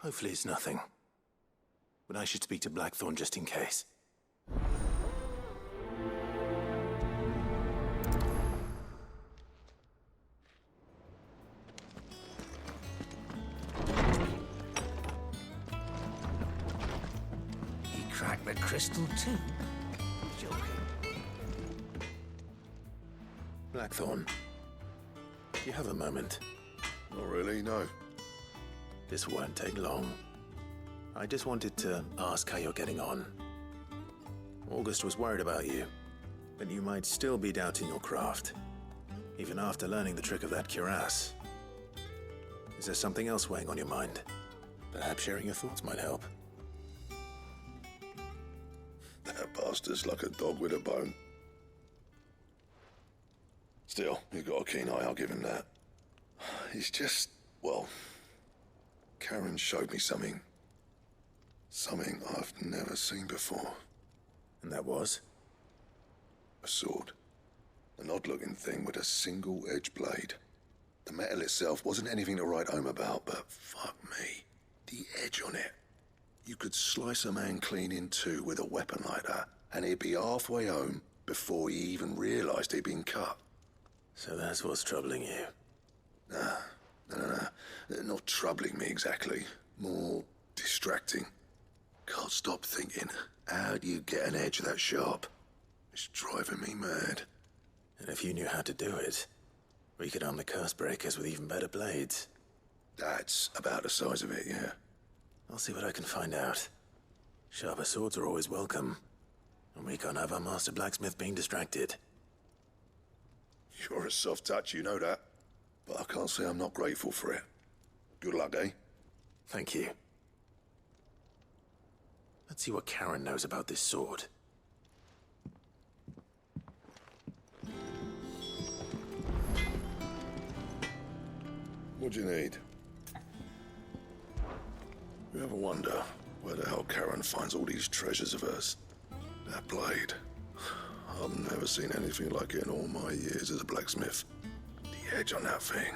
Hopefully it's nothing. But I should speak to Blackthorn just in case. He cracked the crystal too? Joking. Blackthorn, do you have a moment? Not really, no. This won't take long. I just wanted to ask how you're getting on. August was worried about you, but you might still be doubting your craft, even after learning the trick of that cuirass. Is there something else weighing on your mind? Perhaps sharing your thoughts might help. That bastard's like a dog with a bone. Still, he's got a keen eye, I'll give him that. He's just, well, Karen showed me something. Something I've never seen before. And that was? A sword. An odd-looking thing with a single-edged blade. The metal itself wasn't anything to write home about, but fuck me. The edge on it. You could slice a man clean in two with a weapon like that, and he'd be halfway home before he even realized he'd been cut. So that's what's troubling you? No. Not troubling me exactly. More distracting. Can't stop thinking, how do you get an edge that sharp? It's driving me mad. And if you knew how to do it, we could arm the curse breakers with even better blades. That's about the size of it, yeah. I'll see what I can find out. Sharper swords are always welcome. And we can't have our master blacksmith being distracted. You're a soft touch, you know that. But I can't say I'm not grateful for it. Good luck, eh? Thank you. Let's see what Karen knows about this sword. What do you need? You ever wonder where the hell Karen finds all these treasures of hers? That blade. I've never seen anything like it in all my years as a blacksmith. The edge on that thing.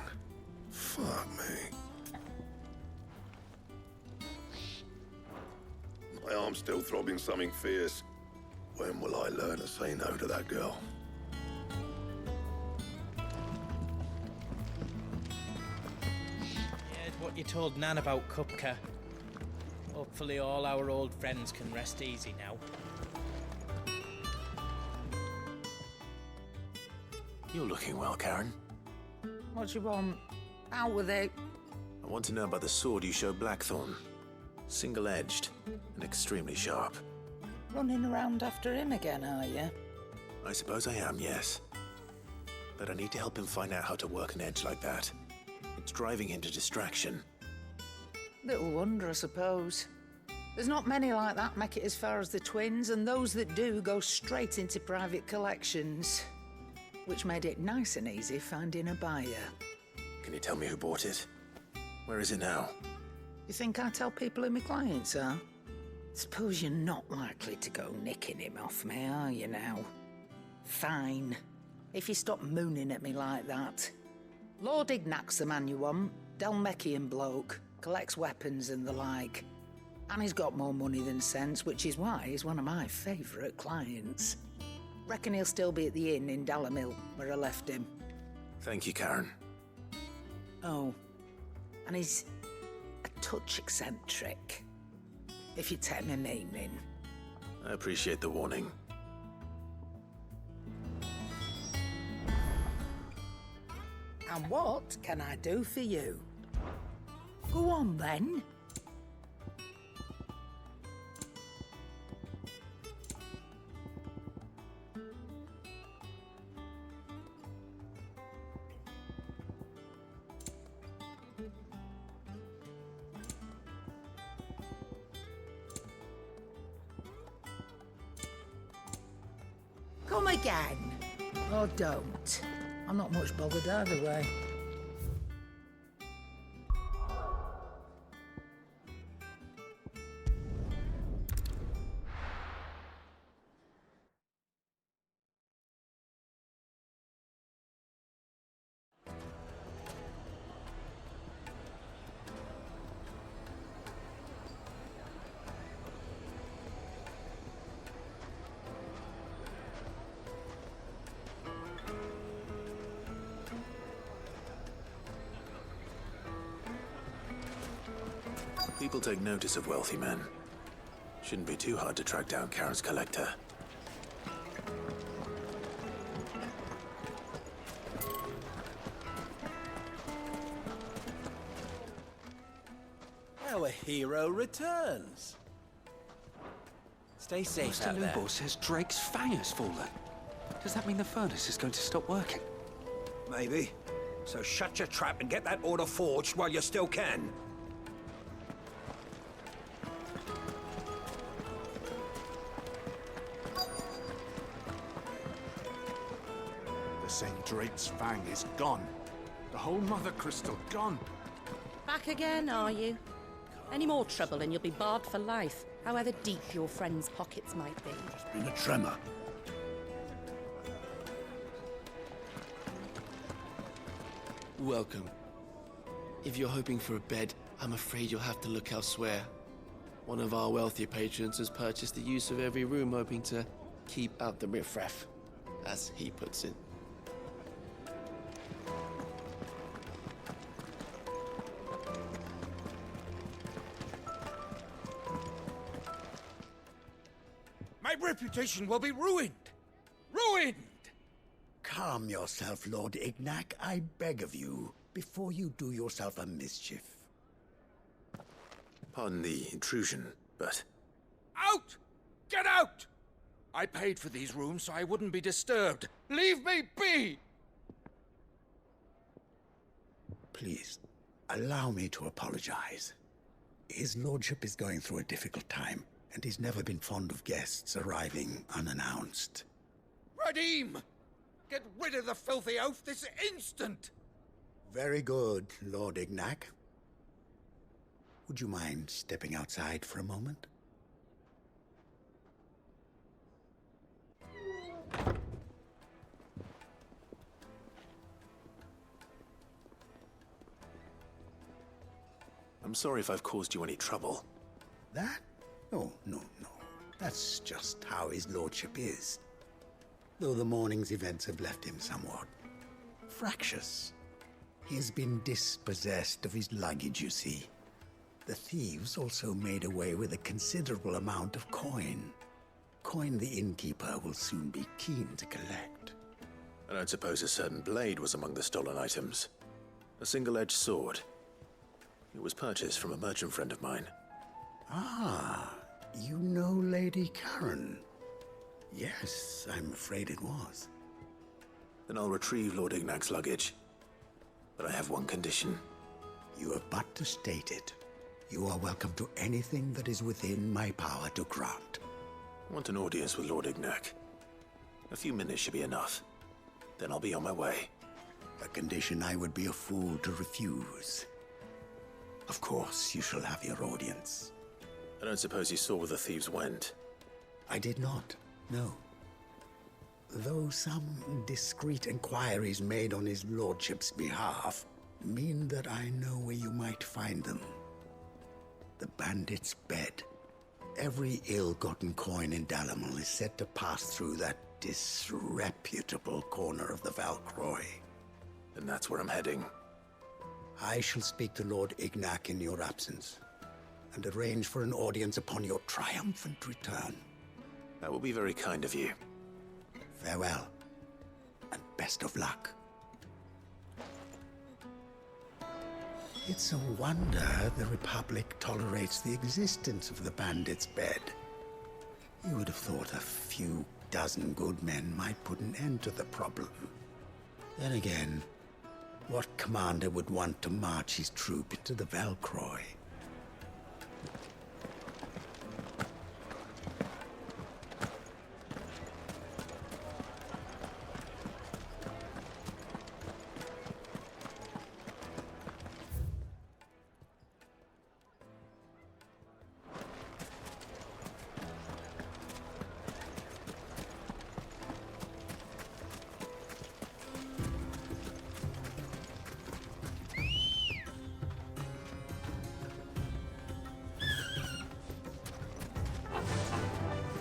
Fuck me. My arm's still throbbing something fierce. When will I learn to say no to that girl? Here's what you told Nan about Kupka. Hopefully all our old friends can rest easy now. You're looking well, Karen. What do you want? Out with it. I want to know about the sword you showed Blackthorn. Single-edged and extremely sharp. Running around after him again, are you? I suppose I am, yes. But I need to help him find out how to work an edge like that. It's driving him to distraction. Little wonder, I suppose. There's not many like that make it as far as the twins, and those that do go straight into private collections. Which made it nice and easy finding a buyer. Can you tell me who bought it? Where is it now? You think I tell people who my clients are? Suppose you're not likely to go nicking him off me, are you now? Fine. If you stop mooning at me like that. Lord Ignac's the man you want. Delmecian bloke. Collects weapons and the like. And he's got more money than sense, which is why he's one of my favourite clients. Reckon he'll still be at the inn in Dalamil, where I left him. Thank you, Karen. Oh, and he's a touch eccentric, if you take my meaning. I appreciate the warning. And what can I do for you? Go on, then. Come again. Or don't. I'm not much bothered either way. People take notice of wealthy men. Shouldn't be too hard to track down Karen's collector. Our hero returns. Stay safe Mr. out there. Lubo says Drake's fang has fallen. Does that mean the furnace is going to stop working? Maybe. So shut your trap and get that order forged while you still can. The St. Drake's fang is gone. The whole Mother Crystal gone. Back again, are you? Any more trouble and you'll be barred for life, however deep your friends' pockets might be. Been a tremor. Welcome. If you're hoping for a bed, I'm afraid you'll have to look elsewhere. One of our wealthier patrons has purchased the use of every room, hoping to keep out the riffraff, as he puts it. My reputation will be ruined! Ruined! Calm yourself, Lord Ignac, I beg of you, before you do yourself a mischief. Pardon the intrusion, but Out! Get out! I paid for these rooms so I wouldn't be disturbed. Leave me be! Please, allow me to apologize. His lordship is going through a difficult time, and he's never been fond of guests arriving unannounced. Radim! Get rid of the filthy oaf this instant! Very good, Lord Ignac. Would you mind stepping outside for a moment? I'm sorry if I've caused you any trouble. That? Oh, no. That's just how his lordship is. Though the morning's events have left him somewhat fractious. He has been dispossessed of his luggage, you see. The thieves also made away with a considerable amount of coin. Coin the innkeeper will soon be keen to collect. I don't suppose a certain blade was among the stolen items. A single-edged sword. It was purchased from a merchant friend of mine. Ah, you know Lady Karen. Yes, I'm afraid it was. Then I'll retrieve Lord Ignac's luggage. But I have one condition. You have but to state it. You are welcome to anything that is within my power to grant. I want an audience with Lord Ignac. A few minutes should be enough. Then I'll be on my way. A condition I would be a fool to refuse. Of course, you shall have your audience. I don't suppose you saw where the thieves went. I did not, no. Though some discreet inquiries made on his lordship's behalf mean that I know where you might find them. The bandit's bed. Every ill-gotten coin in Dalamel is said to pass through that disreputable corner of the Valcroy. And that's where I'm heading. I shall speak to Lord Ignac in your absence, and arrange for an audience upon your triumphant return. That will be very kind of you. Farewell, and best of luck. It's a wonder the Republic tolerates the existence of the bandit's bed. You would have thought a few dozen good men might put an end to the problem. Then again, what commander would want to march his troop into the Valcroy?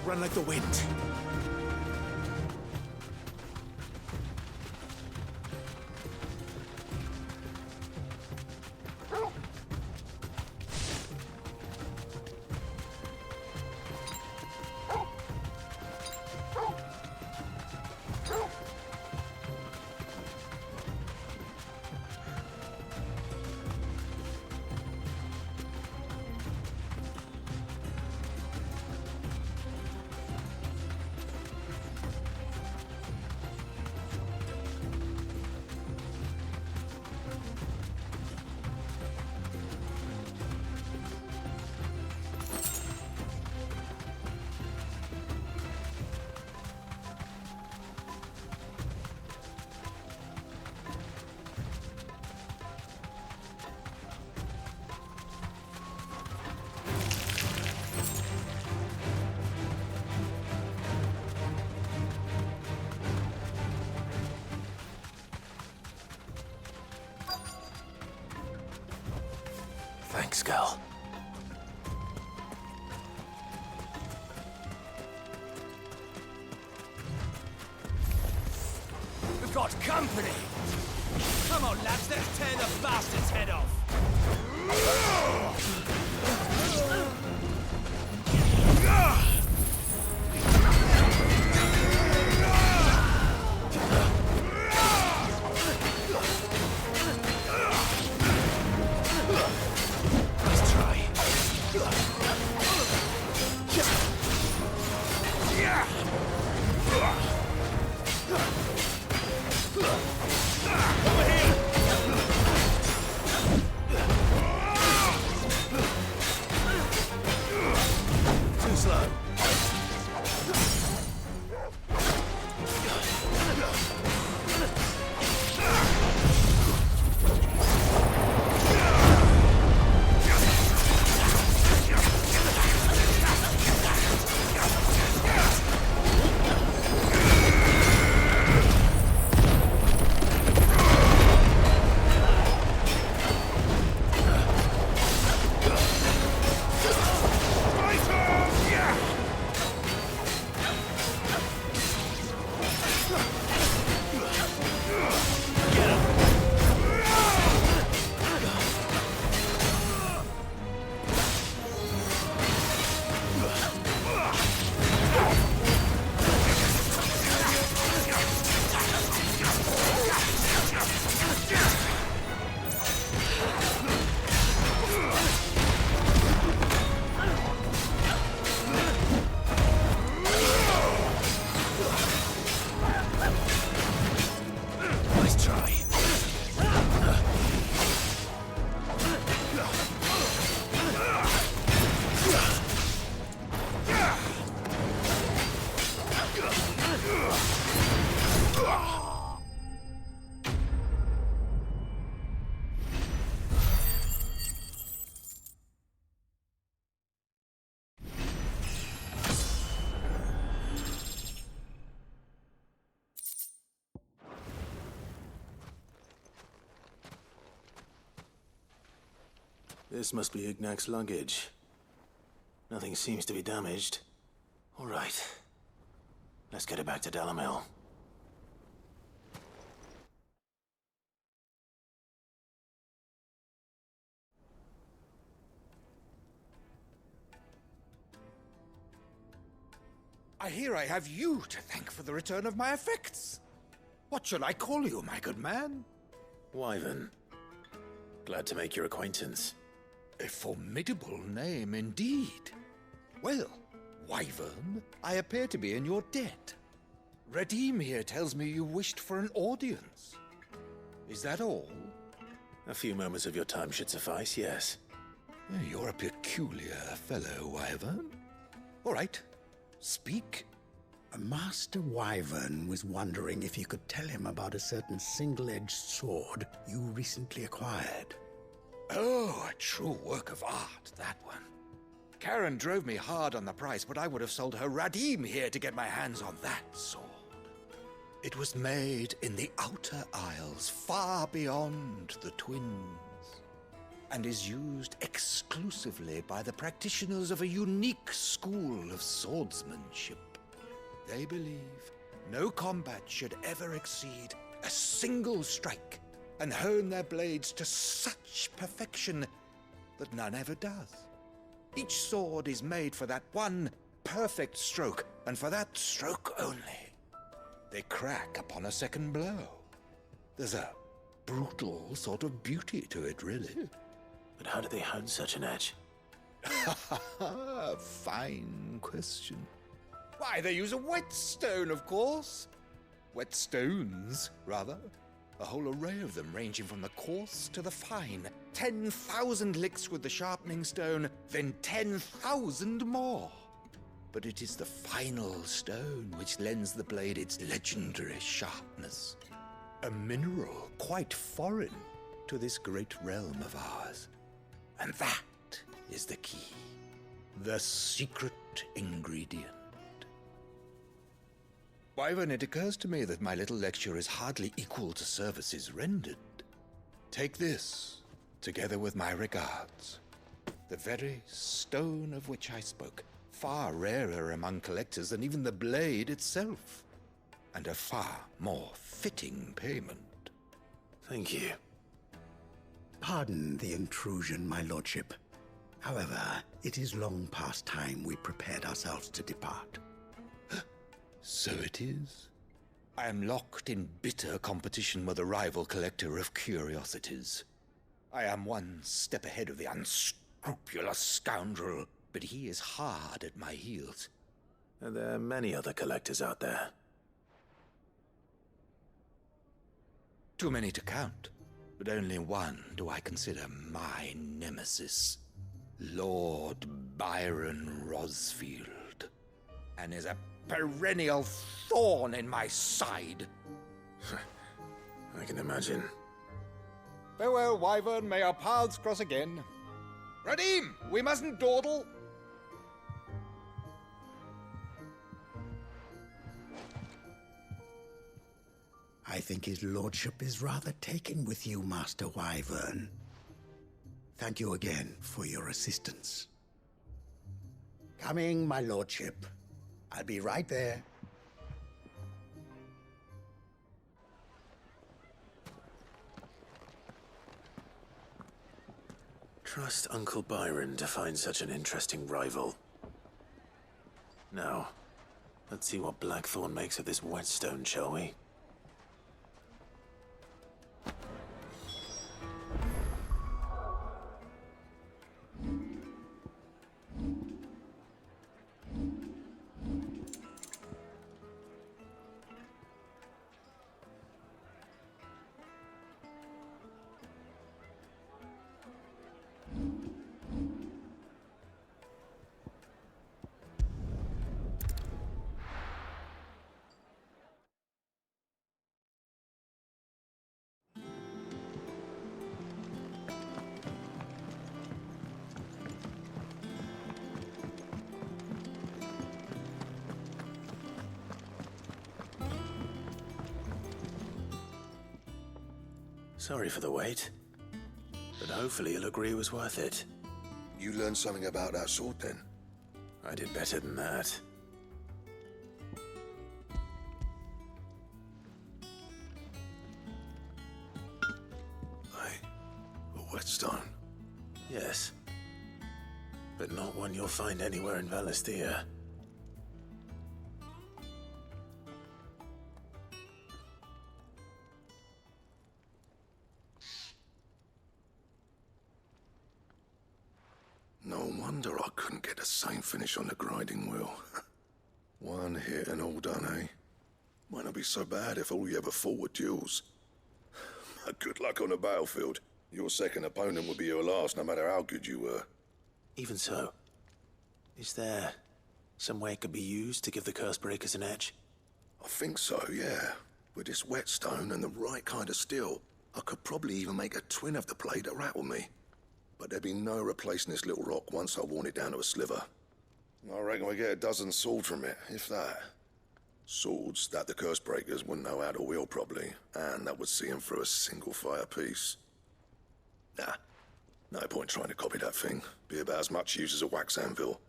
Run like the wind. Thanks, girl. We've got company! Come on, lads, let's tear the bastard's head off! Let's try. Too slow. Nice try. This must be Ignac's luggage. Nothing seems to be damaged. All right. Let's get it back to Dalamil. I hear I have you to thank for the return of my effects. What shall I call you, my good man? Wyvern. Glad to make your acquaintance. A formidable name indeed. Well, Wyvern, I appear to be in your debt. Redeem here tells me you wished for an audience. Is that all? A few moments of your time should suffice, yes. You're a peculiar fellow, Wyvern. All right, speak. Master Wyvern was wondering if you could tell him about a certain single-edged sword you recently acquired. Oh, a true work of art, that one. Karen drove me hard on the price, but I would have sold her Radim here to get my hands on that sword. It was made in the Outer Isles, far beyond the Twins, and is used exclusively by the practitioners of a unique school of swordsmanship. They believe no combat should ever exceed a single strike, and hone their blades to such perfection that none ever does. Each sword is made for that one perfect stroke, and for that stroke only. They crack upon a second blow. There's a brutal sort of beauty to it, really. But how do they hone such an edge? Fine question. Why, they use a whetstone, of course. Whetstones, rather. A whole array of them, ranging from the coarse to the fine. 10,000 licks with the sharpening stone, then 10,000 more. But it is the final stone which lends the blade its legendary sharpness. A mineral quite foreign to this great realm of ours. And that is the key. The secret ingredient. Wyvern, it occurs to me that my little lecture is hardly equal to services rendered. Take this, together with my regards. The very stone of which I spoke. Far rarer among collectors than even the blade itself. And a far more fitting payment. Thank you. Pardon the intrusion, my lordship. However, it is long past time we prepared ourselves to depart. So it is. I am locked in bitter competition with a rival collector of curiosities. I am one step ahead of the unscrupulous scoundrel, but he is hard at my heels. Are there many other collectors out there? Too many to count, but only one do I consider my nemesis. Lord Byron Rosfield. And is a perennial thorn in my side. I can imagine. Farewell, Wyvern. May our paths cross again. Radim, we mustn't dawdle. I think his lordship is rather taken with you, Master Wyvern. Thank you again for your assistance. Coming, my lordship. I'll be right there. Trust Uncle Byron to find such an interesting rival. Now, let's see what Blackthorn makes of this whetstone, shall we? Sorry for the wait, but hopefully you'll agree it was worth it. You learned something about that sword, then? I did better than that. A whetstone? Yes. But not one you'll find anywhere in Valisthea. No wonder I couldn't get the same finish on the grinding wheel. One hit and all done, eh? Might not be so bad if all you ever fought were duels. Good luck on the battlefield. Your second opponent would be your last, no matter how good you were. Even so, is there some way it could be used to give the curse breakers an edge? I think so, yeah. With this whetstone and the right kind of steel, I could probably even make a twin of the blade that rattled me. But there'd be no replacing this little rock once I worn it down to a sliver. I reckon we get a dozen swords from it, if that. Swords that the curse breakers wouldn't know how to wield properly, and that would see them through a single fire piece. Nah, no point trying to copy that thing. Be about as much use as a wax anvil.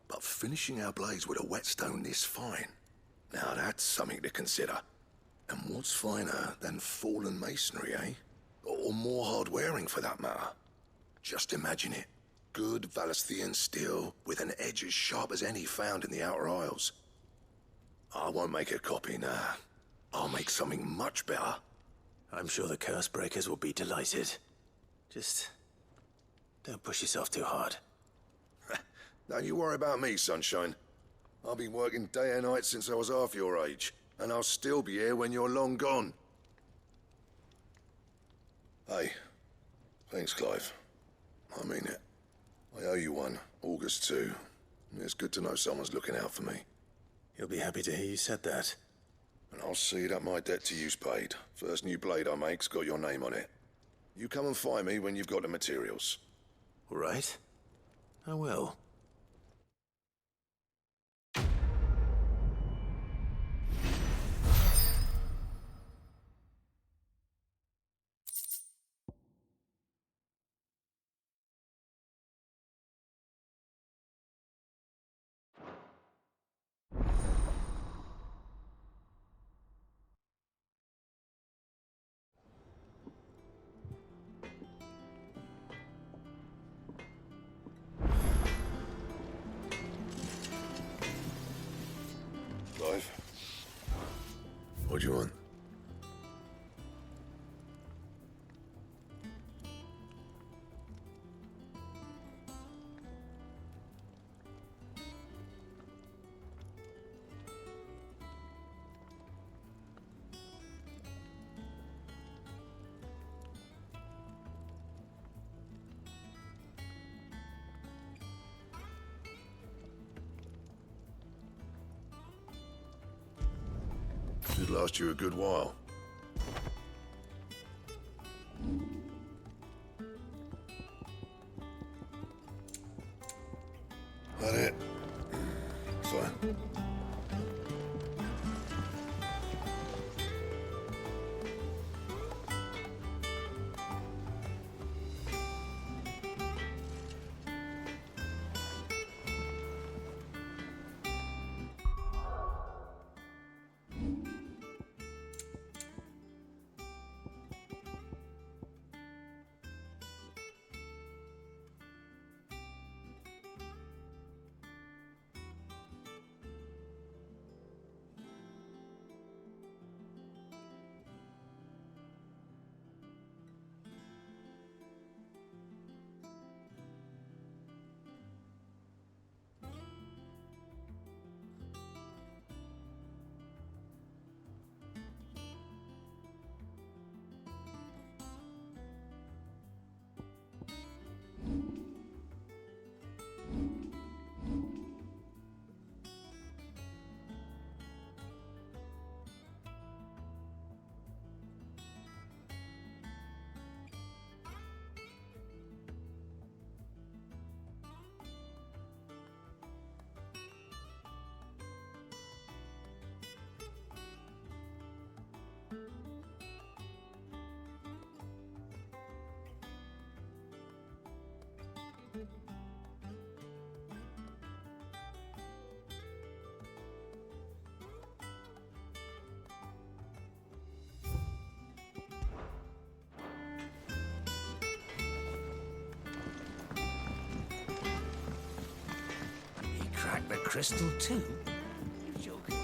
But finishing our blades with a whetstone this fine, now that's something to consider. And what's finer than fallen masonry, eh? Or more hard-wearing, for that matter. Just imagine it. Good Valisthean steel with an edge as sharp as any found in the Outer Isles. I won't make a copy, nah. I'll make something much better. I'm sure the curse breakers will be delighted. Just don't push yourself too hard. Don't you worry about me, sunshine. I've been working day and night since I was half your age, and I'll still be here when you're long gone. Hey, thanks, Clive. I mean it. I owe you one, August too. It's good to know someone's looking out for me. He'll be happy to hear you said that. And I'll see that my debt to you's paid. First new blade I make's got your name on it. You come and find me when you've got the materials. All right. I will. do you want? Should last you a good while. That it? Fine. Crack the crystal too? Joking.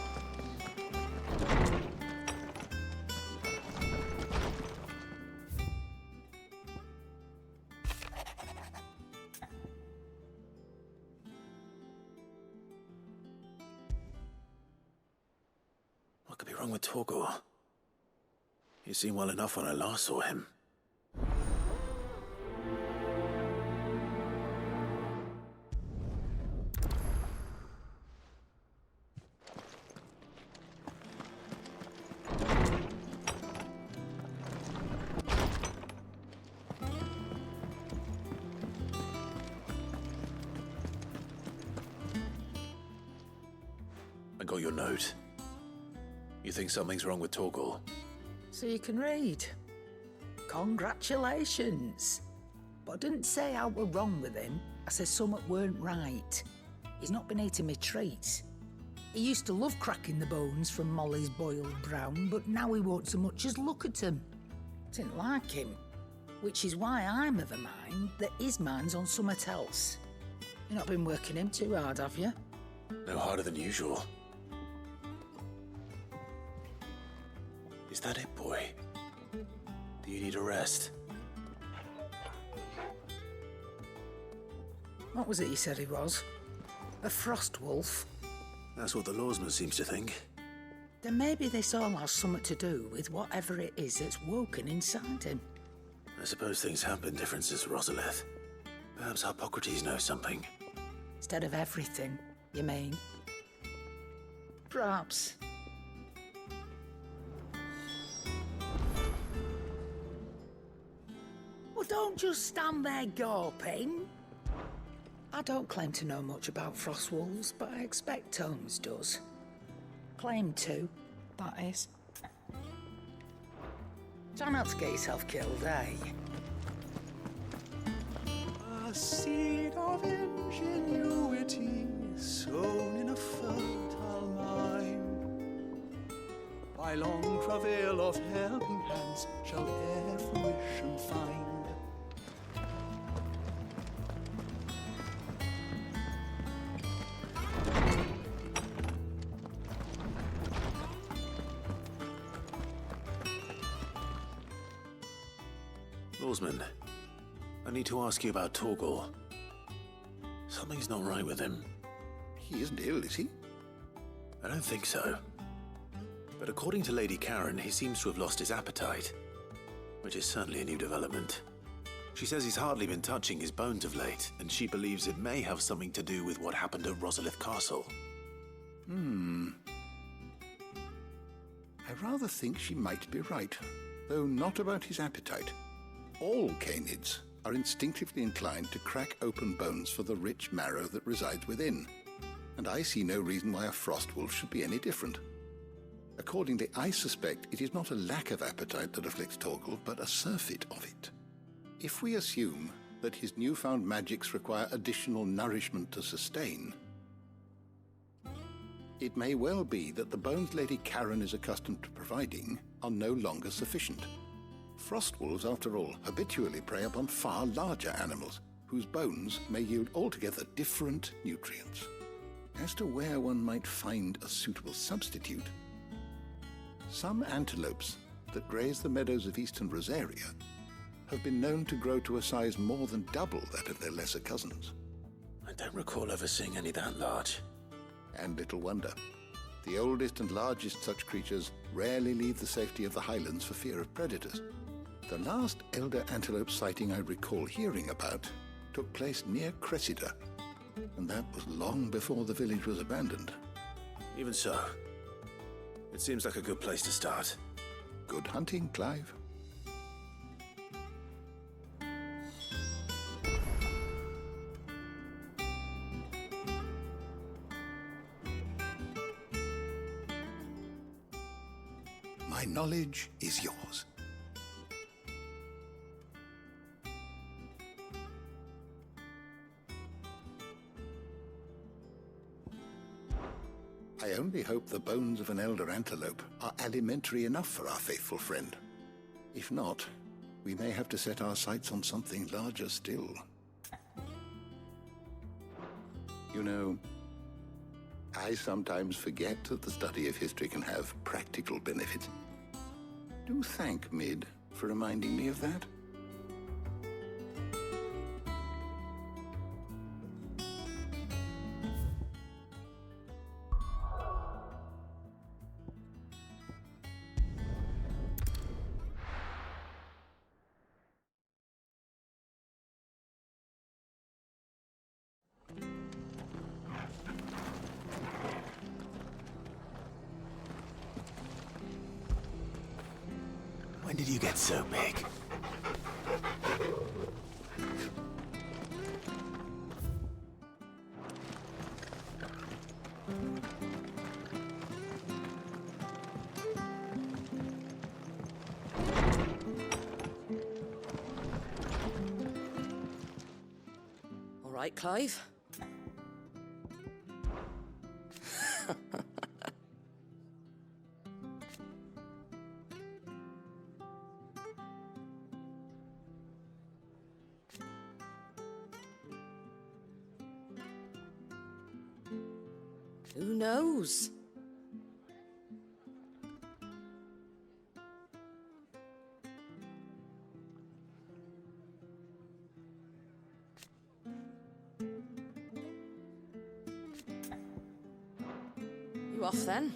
What could be wrong with Torgor? He seemed well enough when I last saw him. I got your note. You think something's wrong with Torgor? So you can read. Congratulations. But I didn't say I were wrong with him. I said something weren't right. He's not been eating me treats. He used to love cracking the bones from Molly's boiled brown, but now he won't so much as look at them. Didn't like him. Which is why I'm of a mind that his mind's on something else. You've not been working him too hard, have you? No harder than usual. Is that it, boy? Do you need a rest? What was it you said he was? A frost wolf? That's what the lawsman seems to think. Then maybe this all has something to do with whatever it is that's woken inside him. I suppose things have been different since Rosalith. Perhaps Hippocrates knows something. Instead of everything, you mean? Perhaps. Well, don't just stand there gawping. I don't claim to know much about frost wolves, but I expect Holmes does. Claim to, that is. Try not to get yourself killed, eh? A seed of ingenuity sown in a fertile mind. By long travail of helping hands shall e'er fruition find. Swordsman, I need to ask you about Torgal. Something's not right with him. He isn't ill, is he? I don't think so. But according to Lady Karen, he seems to have lost his appetite, which is certainly a new development. She says he's hardly been touching his bones of late, and she believes it may have something to do with what happened at Rosalith Castle. I rather think she might be right, though not about his appetite. All canids are instinctively inclined to crack open bones for the rich marrow that resides within, and I see no reason why a frost wolf should be any different. Accordingly, I suspect it is not a lack of appetite that afflicts Torgal, but a surfeit of it. If we assume that his newfound magics require additional nourishment to sustain, it may well be that the bones Lady Karen is accustomed to providing are no longer sufficient. Frost wolves, after all, habitually prey upon far larger animals, whose bones may yield altogether different nutrients. As to where one might find a suitable substitute, some antelopes that graze the meadows of eastern Rosaria have been known to grow to a size more than double that of their lesser cousins. I don't recall ever seeing any that large. And little wonder. The oldest and largest such creatures rarely leave the safety of the highlands for fear of predators. The last elder antelope sighting I recall hearing about took place near Cressida, and that was long before the village was abandoned. Even so, it seems like a good place to start. Good hunting, Clive. My knowledge is yours. I only hope the bones of an elder antelope are alimentary enough for our faithful friend. If not, we may have to set our sights on something larger still. You know, I sometimes forget that the study of history can have practical benefits. Do thank Mid for reminding me of that. When did you get so big? All right, Clive. Who knows? You off then?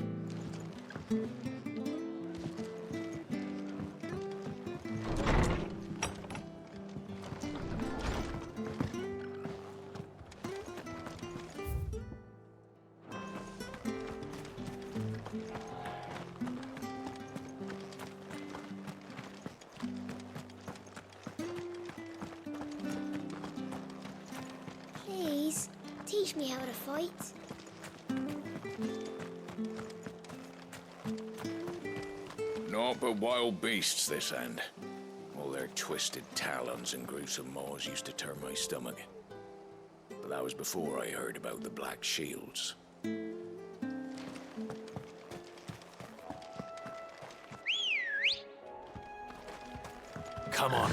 Please, teach me how to fight. Naught but wild beasts, this end. All their twisted talons and gruesome maws used to turn my stomach. But that was before I heard about the Black Shields. Come on.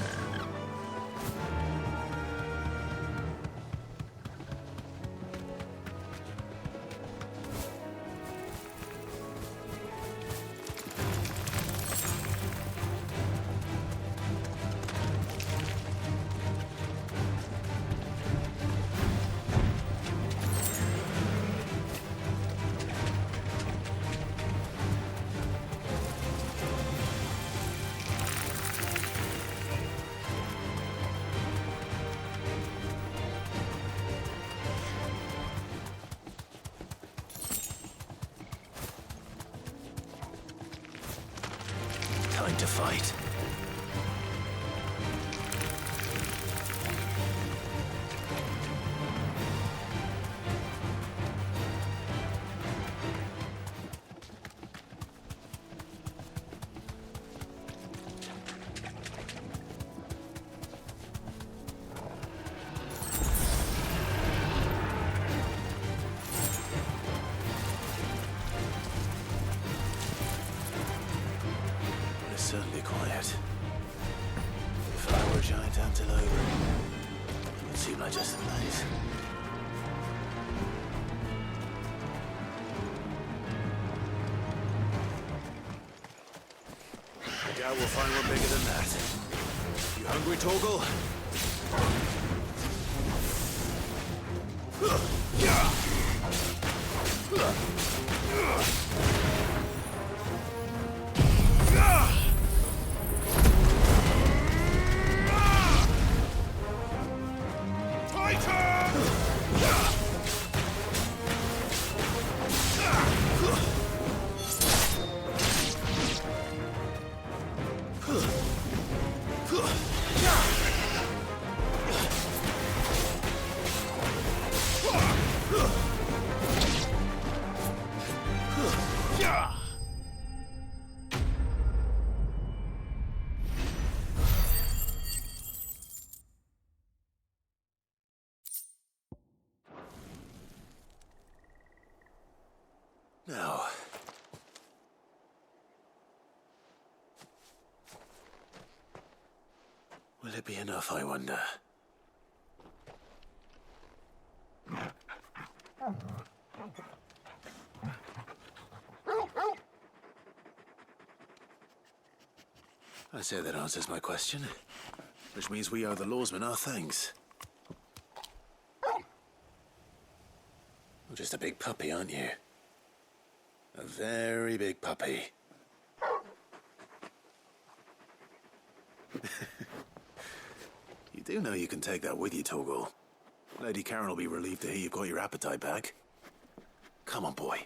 to fight. Certainly quiet. If I were a giant antelope, it would seem like just a place. I doubt we'll find one bigger than that. You hungry, Torgal? Now, will it be enough, I wonder? I say that answers my question, which means we owe the lawsmen our thanks. You're just a big puppy, aren't you? A very big puppy. You do know you can take that with you, Torgal. Lady Karen will be relieved to hear you've got your appetite back. Come on, boy.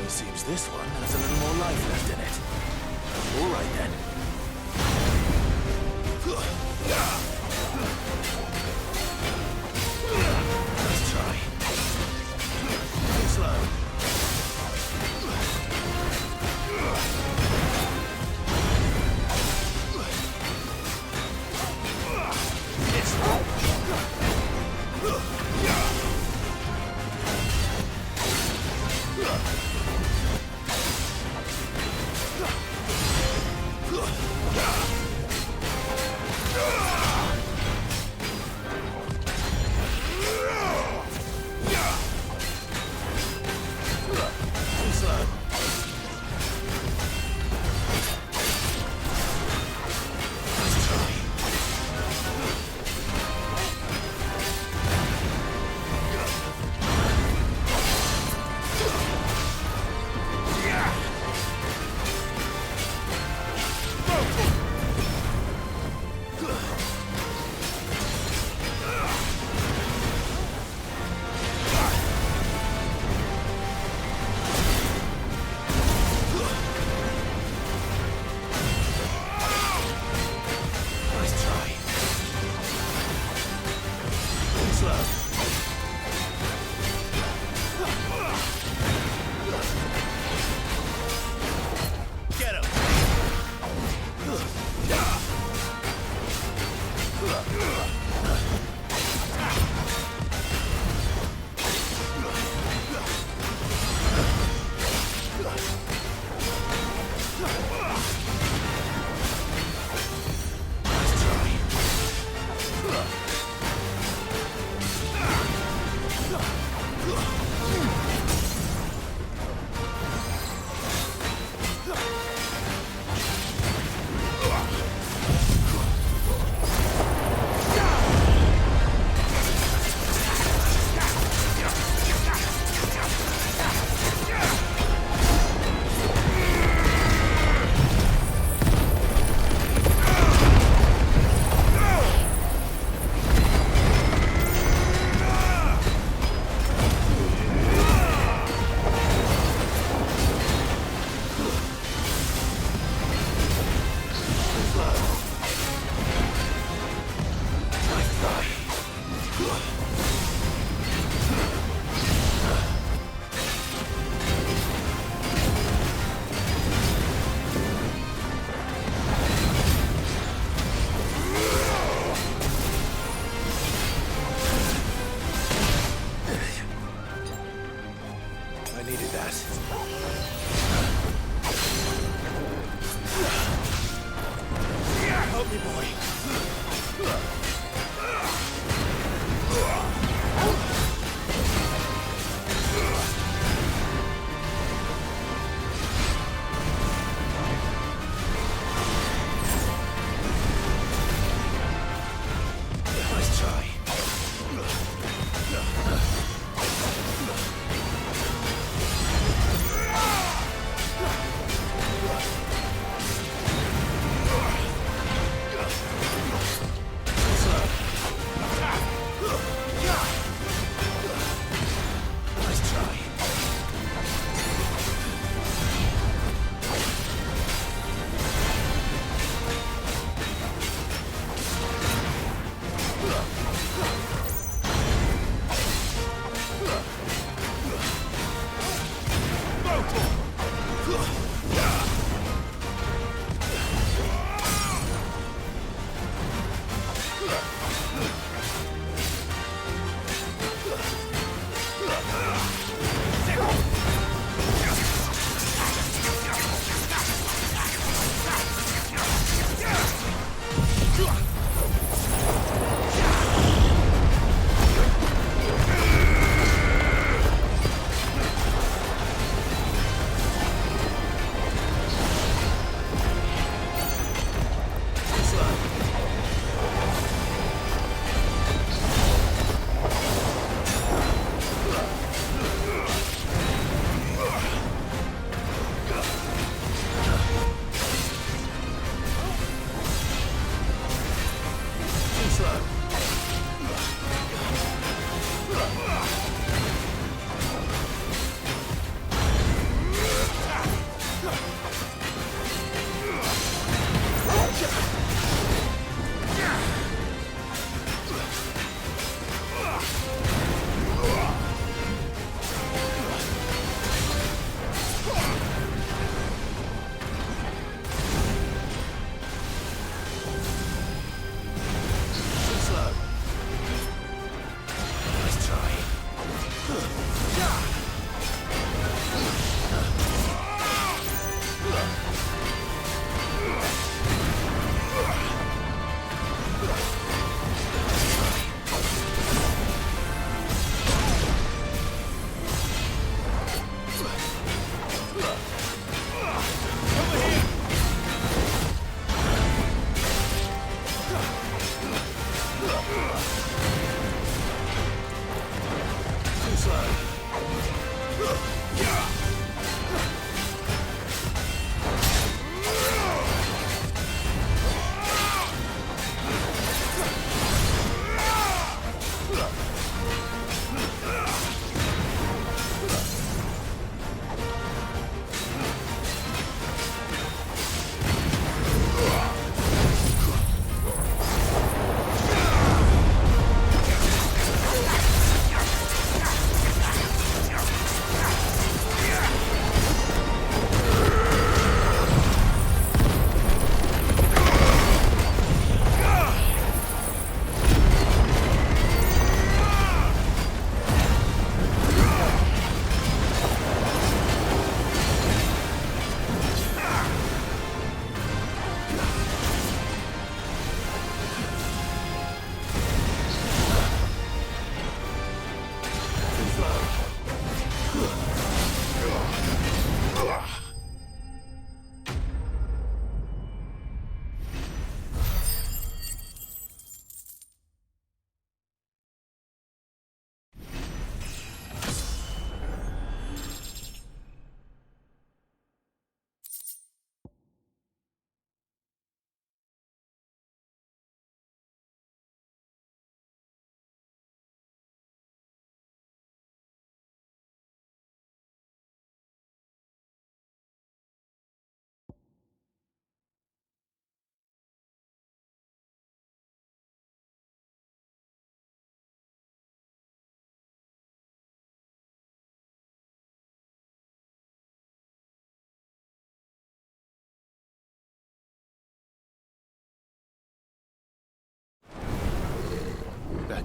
Seems this one has a little more life left in it. All right then. Let's try. Slow.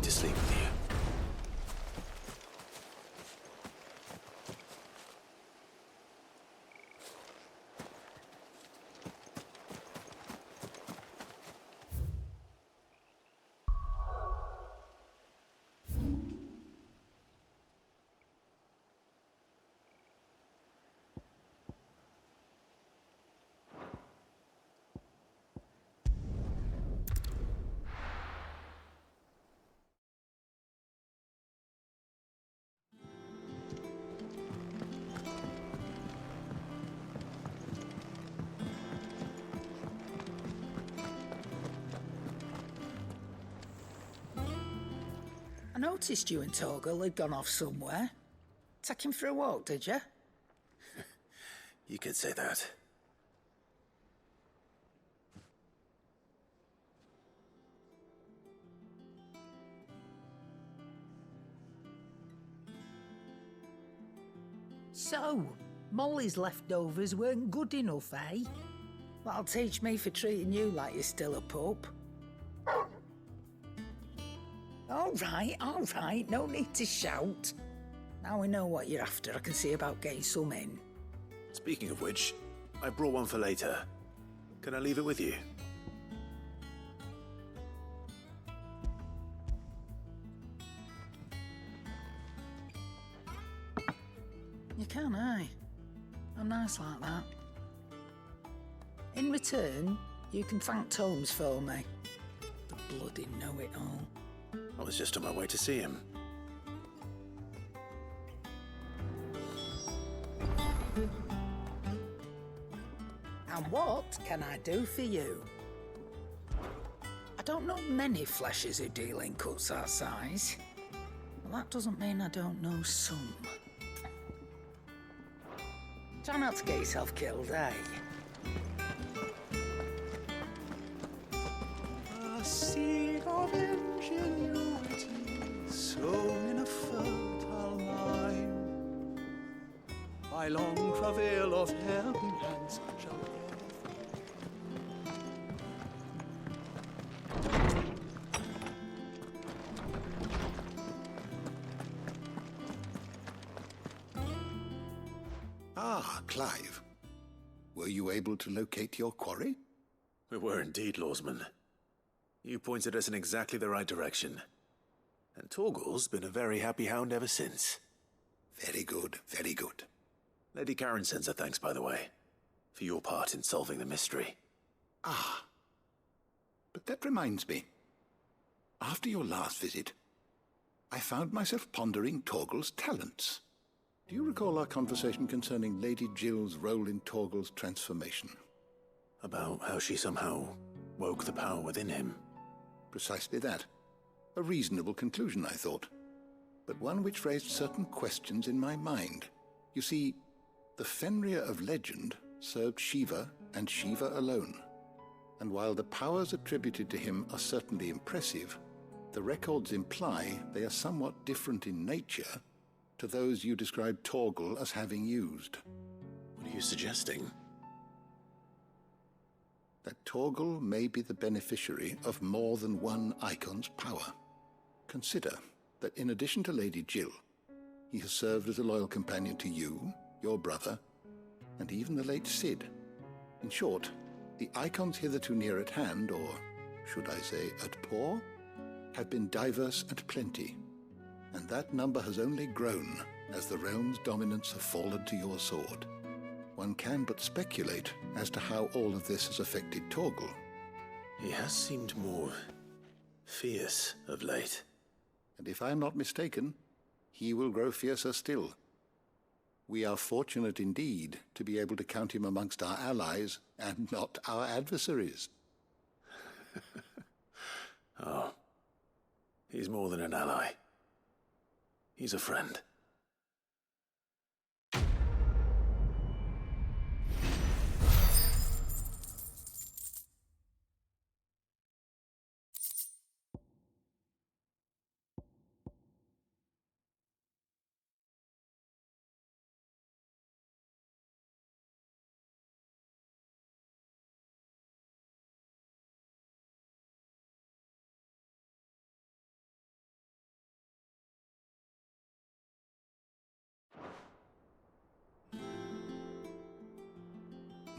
to sleep with you. I noticed you and Torgal had gone off somewhere. Take him for a walk, did you? You could say that. So, Molly's leftovers weren't good enough, eh? That'll teach me for treating you like you're still a pup. All right, no need to shout. Now we know what you're after, I can see about getting some in. Speaking of which, I brought one for later. Can I leave it with you? You can, eh? I'm nice like that. In return, you can thank Tomes for me. The bloody know-it-all. I was just on my way to see him. And what can I do for you? I don't know many fleshers who deal in cuts that size. Well, that doesn't mean I don't know some. Try not to get yourself killed, eh? A seed of ingenuity sown in a fertile mind. By long travail of helping hands shall Ah, Clive. Were you able to locate your quarry? We were indeed, Lawsman. You pointed us in exactly the right direction. And Torgal's been a very happy hound ever since. Very good, very good. Lady Karen sends her thanks, by the way, for your part in solving the mystery. Ah. But that reminds me. After your last visit, I found myself pondering Torgal's talents. Do you recall our conversation concerning Lady Jill's role in Torgal's transformation? About how she somehow woke the power within him. Precisely that. A reasonable conclusion, I thought. But one which raised certain questions in my mind. You see, the Fenrir of legend served Shiva and Shiva alone. And while the powers attributed to him are certainly impressive, the records imply they are somewhat different in nature to those you described Torgal as having used. What are you suggesting? That Torgal may be the beneficiary of more than one icon's power. Consider that in addition to Lady Jill, he has served as a loyal companion to you, your brother, and even the late Cid. In short, the icons hitherto near at hand, or should I say at paw, have been diverse and plenty, and that number has only grown as the realm's dominance have fallen to your sword. One can but speculate as to how all of this has affected Torgal. He has seemed more fierce of late. And if I am not mistaken, he will grow fiercer still. We are fortunate indeed to be able to count him amongst our allies and not our adversaries. Oh, he's more than an ally. He's a friend.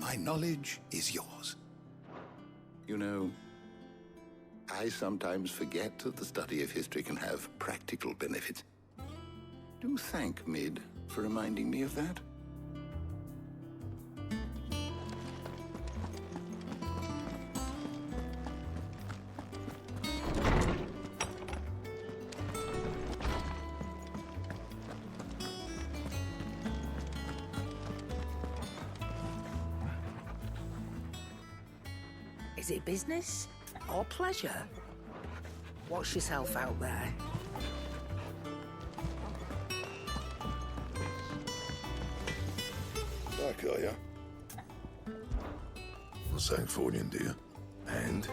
My knowledge is yours. You know, I sometimes forget that the study of history can have practical benefits. Do thank Mid for reminding me of that. Is it business or pleasure? Watch yourself out there. Back, are ya? For Sancfordian, dear. And?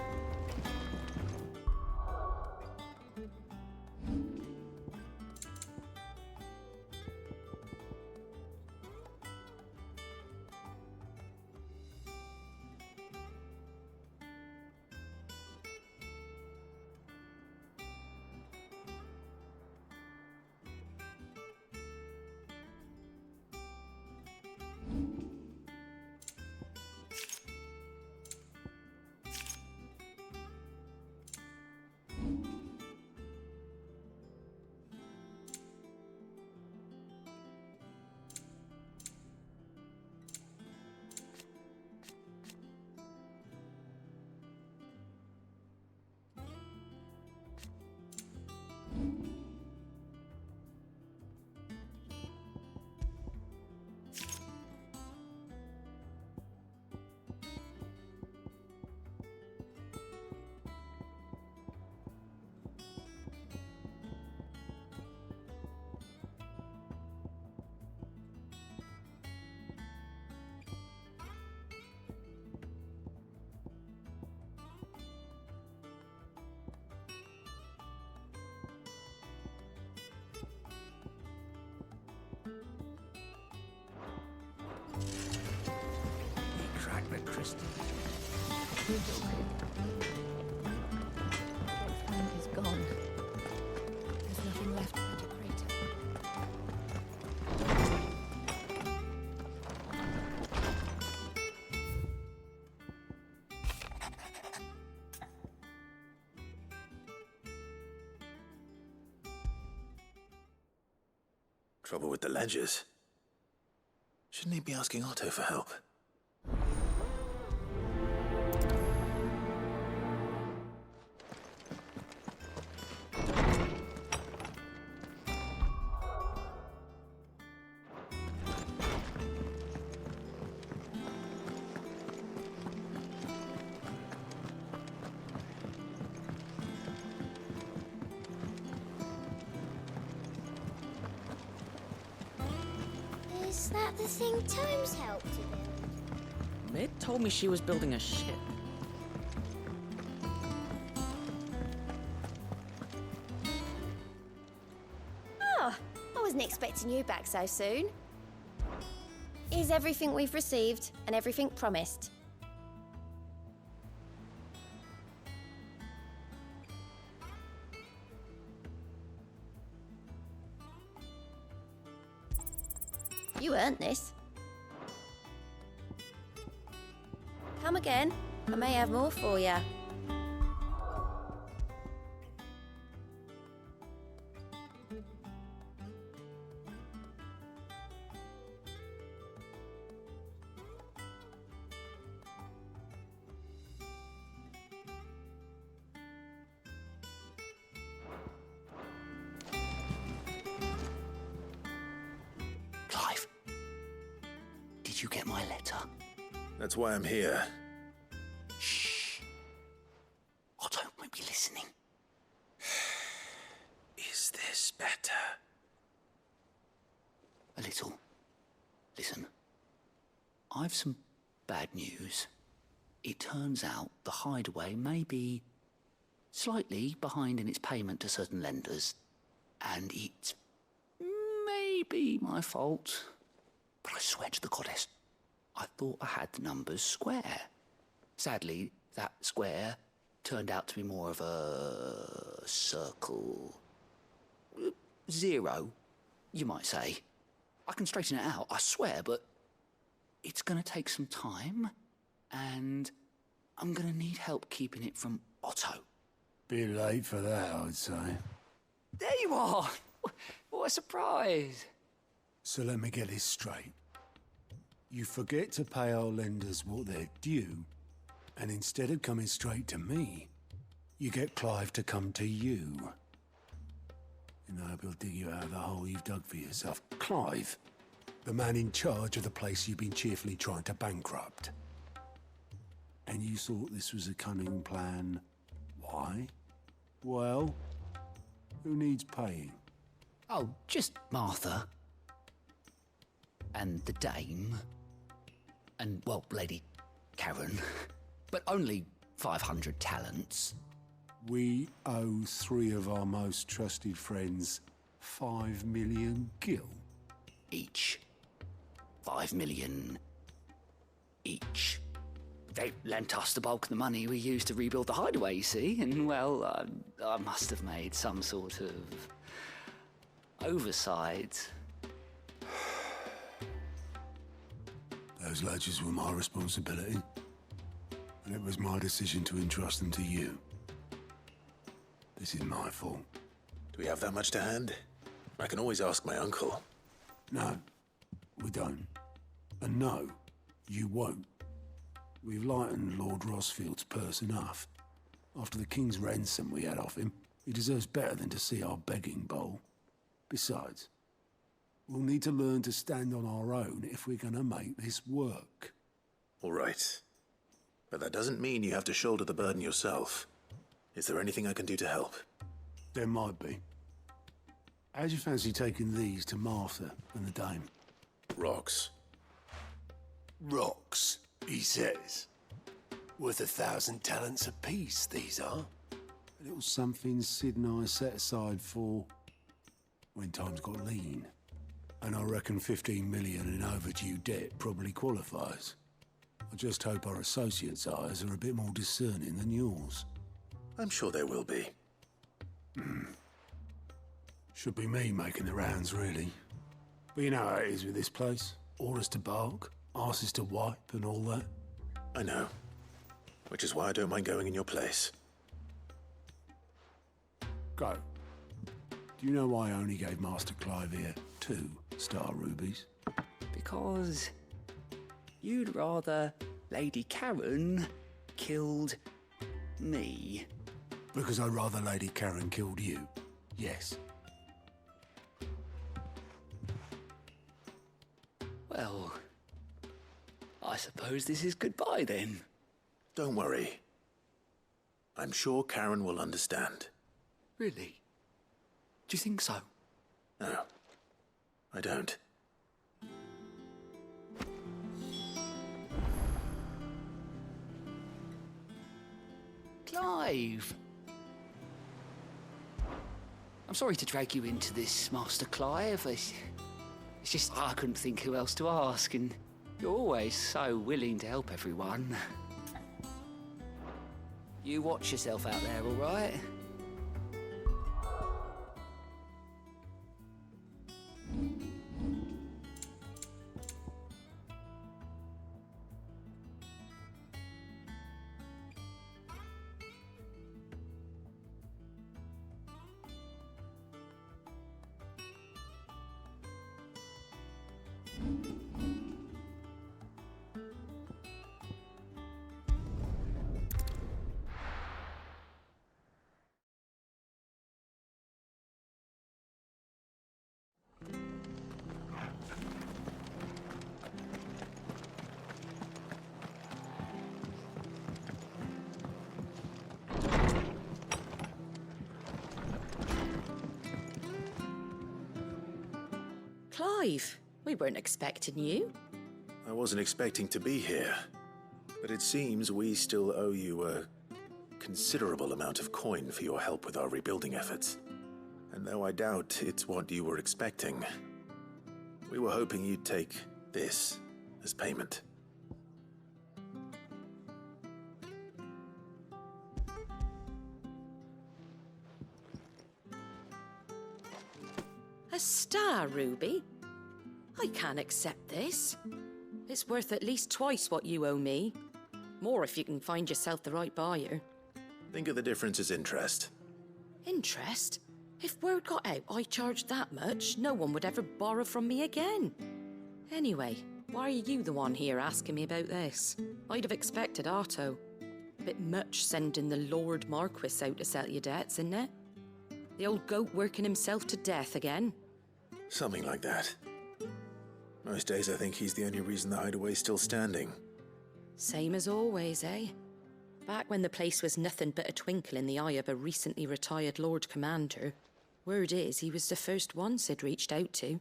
Crack the crystal. Is gone. There's nothing left but a crater. Trouble with the ledgers. Shouldn't he be asking Otto for help? Is that the thing Tomes helped to build? Mid told me she was building a ship. Oh, I wasn't expecting you back so soon. Is everything we've received and everything promised? You earned this. Come again. I may have more for you. Clive, did you get my letter? That's why I'm here. Shh. Otto won't be listening. Is this better? A little. Listen, I've some bad news. It turns out the Hideaway may be slightly behind in its payment to certain lenders, and it's maybe my fault. But I swear to the goddess, I thought I had the numbers square. Sadly, that square turned out to be more of a circle. 0, you might say. I can straighten it out, I swear, but it's gonna take some time, and I'm gonna need help keeping it from Otto. Bit late for that, I'd say. There you are! What a surprise! So let me get this straight. You forget to pay our lenders what they're due, and instead of coming straight to me, you get Clive to come to you. And I hope he'll dig you out of the hole you've dug for yourself. Clive, the man in charge of the place you've been cheerfully trying to bankrupt. And you thought this was a cunning plan. Why? Well, who needs paying? Oh, just Martha. And the Dame. And, well, Lady Karen. But only 500 talents. We owe 3 of our most trusted friends 5 million gil. Each. 5 million each. They lent us the bulk of the money we used to rebuild the hideaway, you see, and, well, I must have made some sort of oversight. Those ledgers were my responsibility, and it was my decision to entrust them to you. This is my fault. Do we have that much to hand? I can always ask my uncle. No, we don't. And no, you won't. We've lightened Lord Rosfield's purse enough. After the king's ransom we had off him, he deserves better than to see our begging bowl. Besides, we'll need to learn to stand on our own if we're gonna make this work. All right. But that doesn't mean you have to shoulder the burden yourself. Is there anything I can do to help? There might be. How'd you fancy taking these to Martha and the Dame? Rocks. Rocks, he says. Worth 1,000 talents apiece, these are. A little something Sid and I set aside for when times got lean. And I reckon 15 million in overdue debt probably qualifies. I just hope our associates' eyes are a bit more discerning than yours. I'm sure there will be. Should be me making the rounds, really. But you know how it is with this place. Orders to bark, arses to wipe, and all that. I know. Which is why I don't mind going in your place. Go. Do you know why I only gave Master Clive here 2 star rubies? Because you'd rather Lady Karen killed me. Because I'd rather Lady Karen killed you. Yes. Well, I suppose this is goodbye then. Don't worry. I'm sure Karen will understand. Really? Do you think so? No, I don't. Clive! I'm sorry to drag you into this, Master Clive. It's just I couldn't think who else to ask, and you're always so willing to help everyone. You watch yourself out there, all right? Clive, we weren't expecting you. I wasn't expecting to be here, but it seems we still owe you a considerable amount of coin for your help with our rebuilding efforts. And though I doubt it's what you were expecting, we were hoping you'd take this as payment. A star ruby? I can't accept this. It's worth at least twice what you owe me. More if you can find yourself the right buyer. Think of the difference as interest. Interest? If word got out I charged that much, no one would ever borrow from me again. Anyway, why are you the one here asking me about this? I'd have expected Otto. Bit much sending the Lord Marquis out to settle your debts, isn't it? The old goat working himself to death again. Something like that. Most days I think he's the only reason the hideaway's still standing. Same as always, eh? Back when the place was nothing but a twinkle in the eye of a recently retired Lord Commander, word is he was the first one Sid reached out to.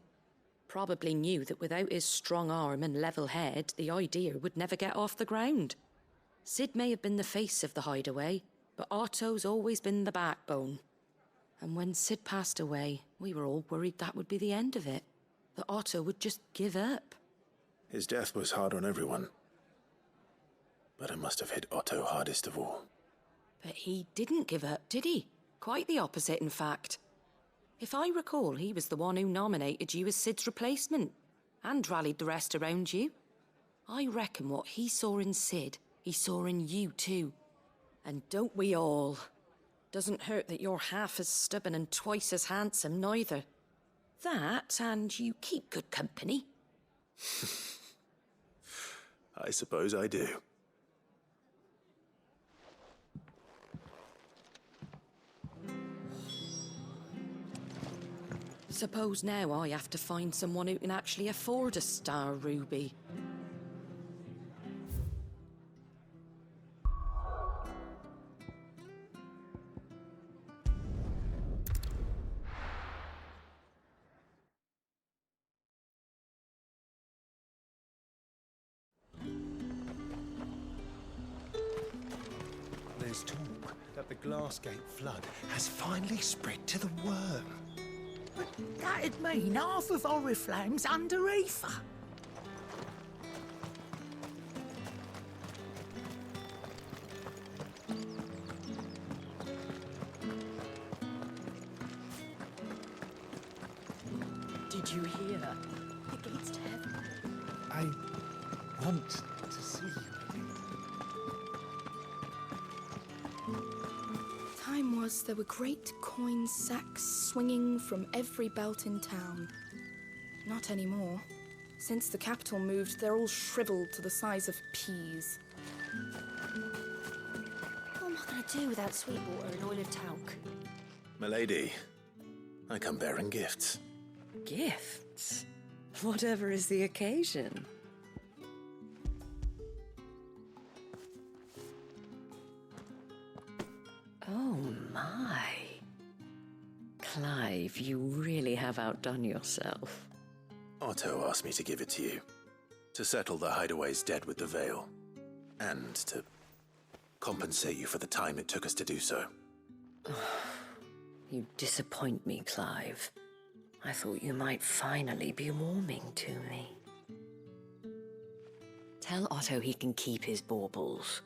Probably knew that without his strong arm and level head, the idea would never get off the ground. Sid may have been the face of the hideaway, but Otto's always been the backbone. And when Sid passed away, we were all worried that would be the end of it. That Otto would just give up. His death was hard on everyone. But it must have hit Otto hardest of all. But he didn't give up, did he? Quite the opposite, in fact. If I recall, he was the one who nominated you as Sid's replacement, and rallied the rest around you. I reckon what he saw in Sid, he saw in you too. And don't we all? Doesn't hurt that you're half as stubborn and twice as handsome, neither. That, and you keep good company. I suppose I do. Suppose now I have to find someone who can actually afford a star ruby. There's talk that the Glassgate flood has finally spread to the worm. But that'd mean half of Oriflamme's under ether. Did you hear? The gates to heaven. I want to see you. Time was there were great coin sacks swinging from every belt in town. Not anymore. Since the capital moved, they're all shriveled to the size of peas. What am I going to do without Sweetwater and oil of talc? Milady, I come bearing gifts. Gifts? Whatever is the occasion. Oh my. Clive, you really have outdone yourself. Otto asked me to give it to you. To settle the hideaway's debt with the Veil. And to compensate you for the time it took us to do so. You disappoint me, Clive. I thought you might finally be warming to me. Tell Otto he can keep his baubles.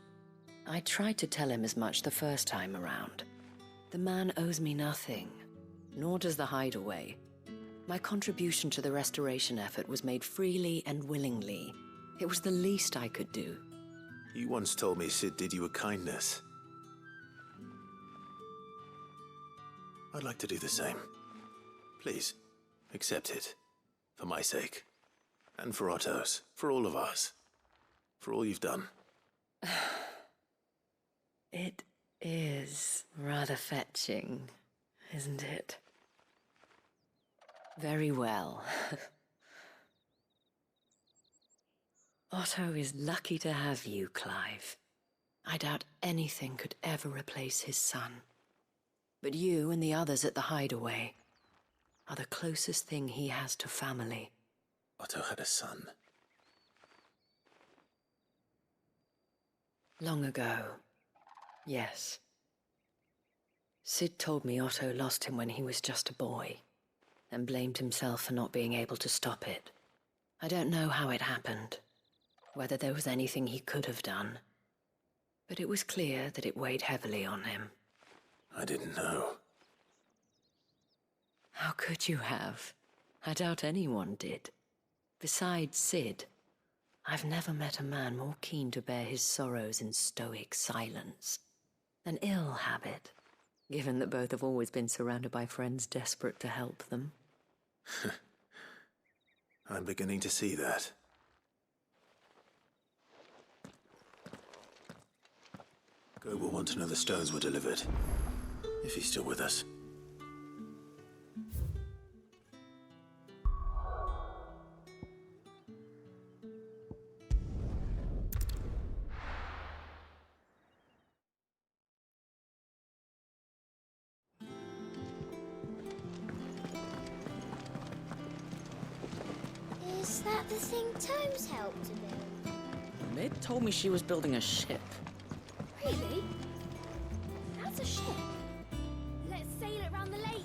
I tried to tell him as much the first time around. The man owes me nothing, nor does the hideaway. My contribution to the restoration effort was made freely and willingly. It was the least I could do. You once told me Sid did you a kindness. I'd like to do the same. Please, accept it. For my sake. And for Otto's. For all of us. For all you've done. It is rather fetching, isn't it? Very well. Otto is lucky to have you, Clive. I doubt anything could ever replace his son. But you and the others at the hideaway are the closest thing he has to family. Otto had a son. Long ago, yes. Sid told me Otto lost him when he was just a boy, and blamed himself for not being able to stop it. I don't know how it happened, whether there was anything he could have done, but it was clear that it weighed heavily on him. I didn't know. How could you have? I doubt anyone did. Besides Sid. I've never met a man more keen to bear his sorrows in stoic silence. An ill habit, given that both have always been surrounded by friends desperate to help them. I'm beginning to see that. Go will want to know the stones were delivered, if he's still with us. Is that the thing Tomes helped to build? Mid told me she was building a ship. Really? That's a ship. Let's sail it round the lake.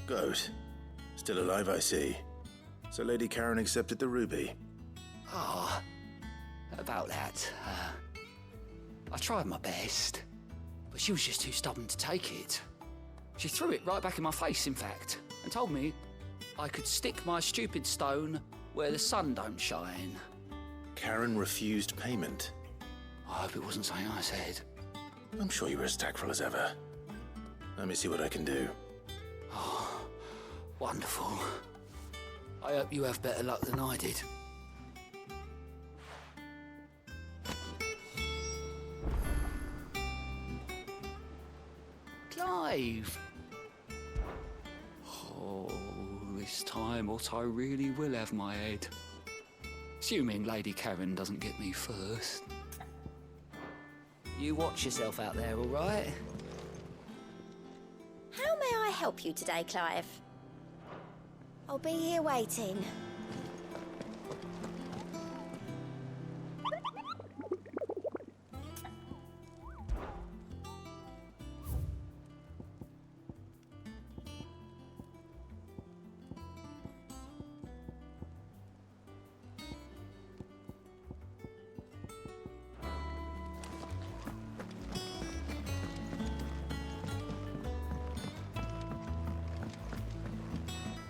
Goat. Still alive, I see. So Lady Karen accepted the ruby. Ah, about that. I tried my best, but she was just too stubborn to take it. She threw it right back in my face, in fact, and told me I could stick my stupid stone where the sun don't shine. Karen refused payment. I hope it wasn't something I said. I'm sure you were as tactful as ever. Let me see what I can do. Oh, wonderful. I hope you have better luck than I did. Clive! Oh, this time Otto really will have my head. Assuming Lady Karen doesn't get me first. You watch yourself out there, all right? How may I help you today, Clive? I'll be here waiting.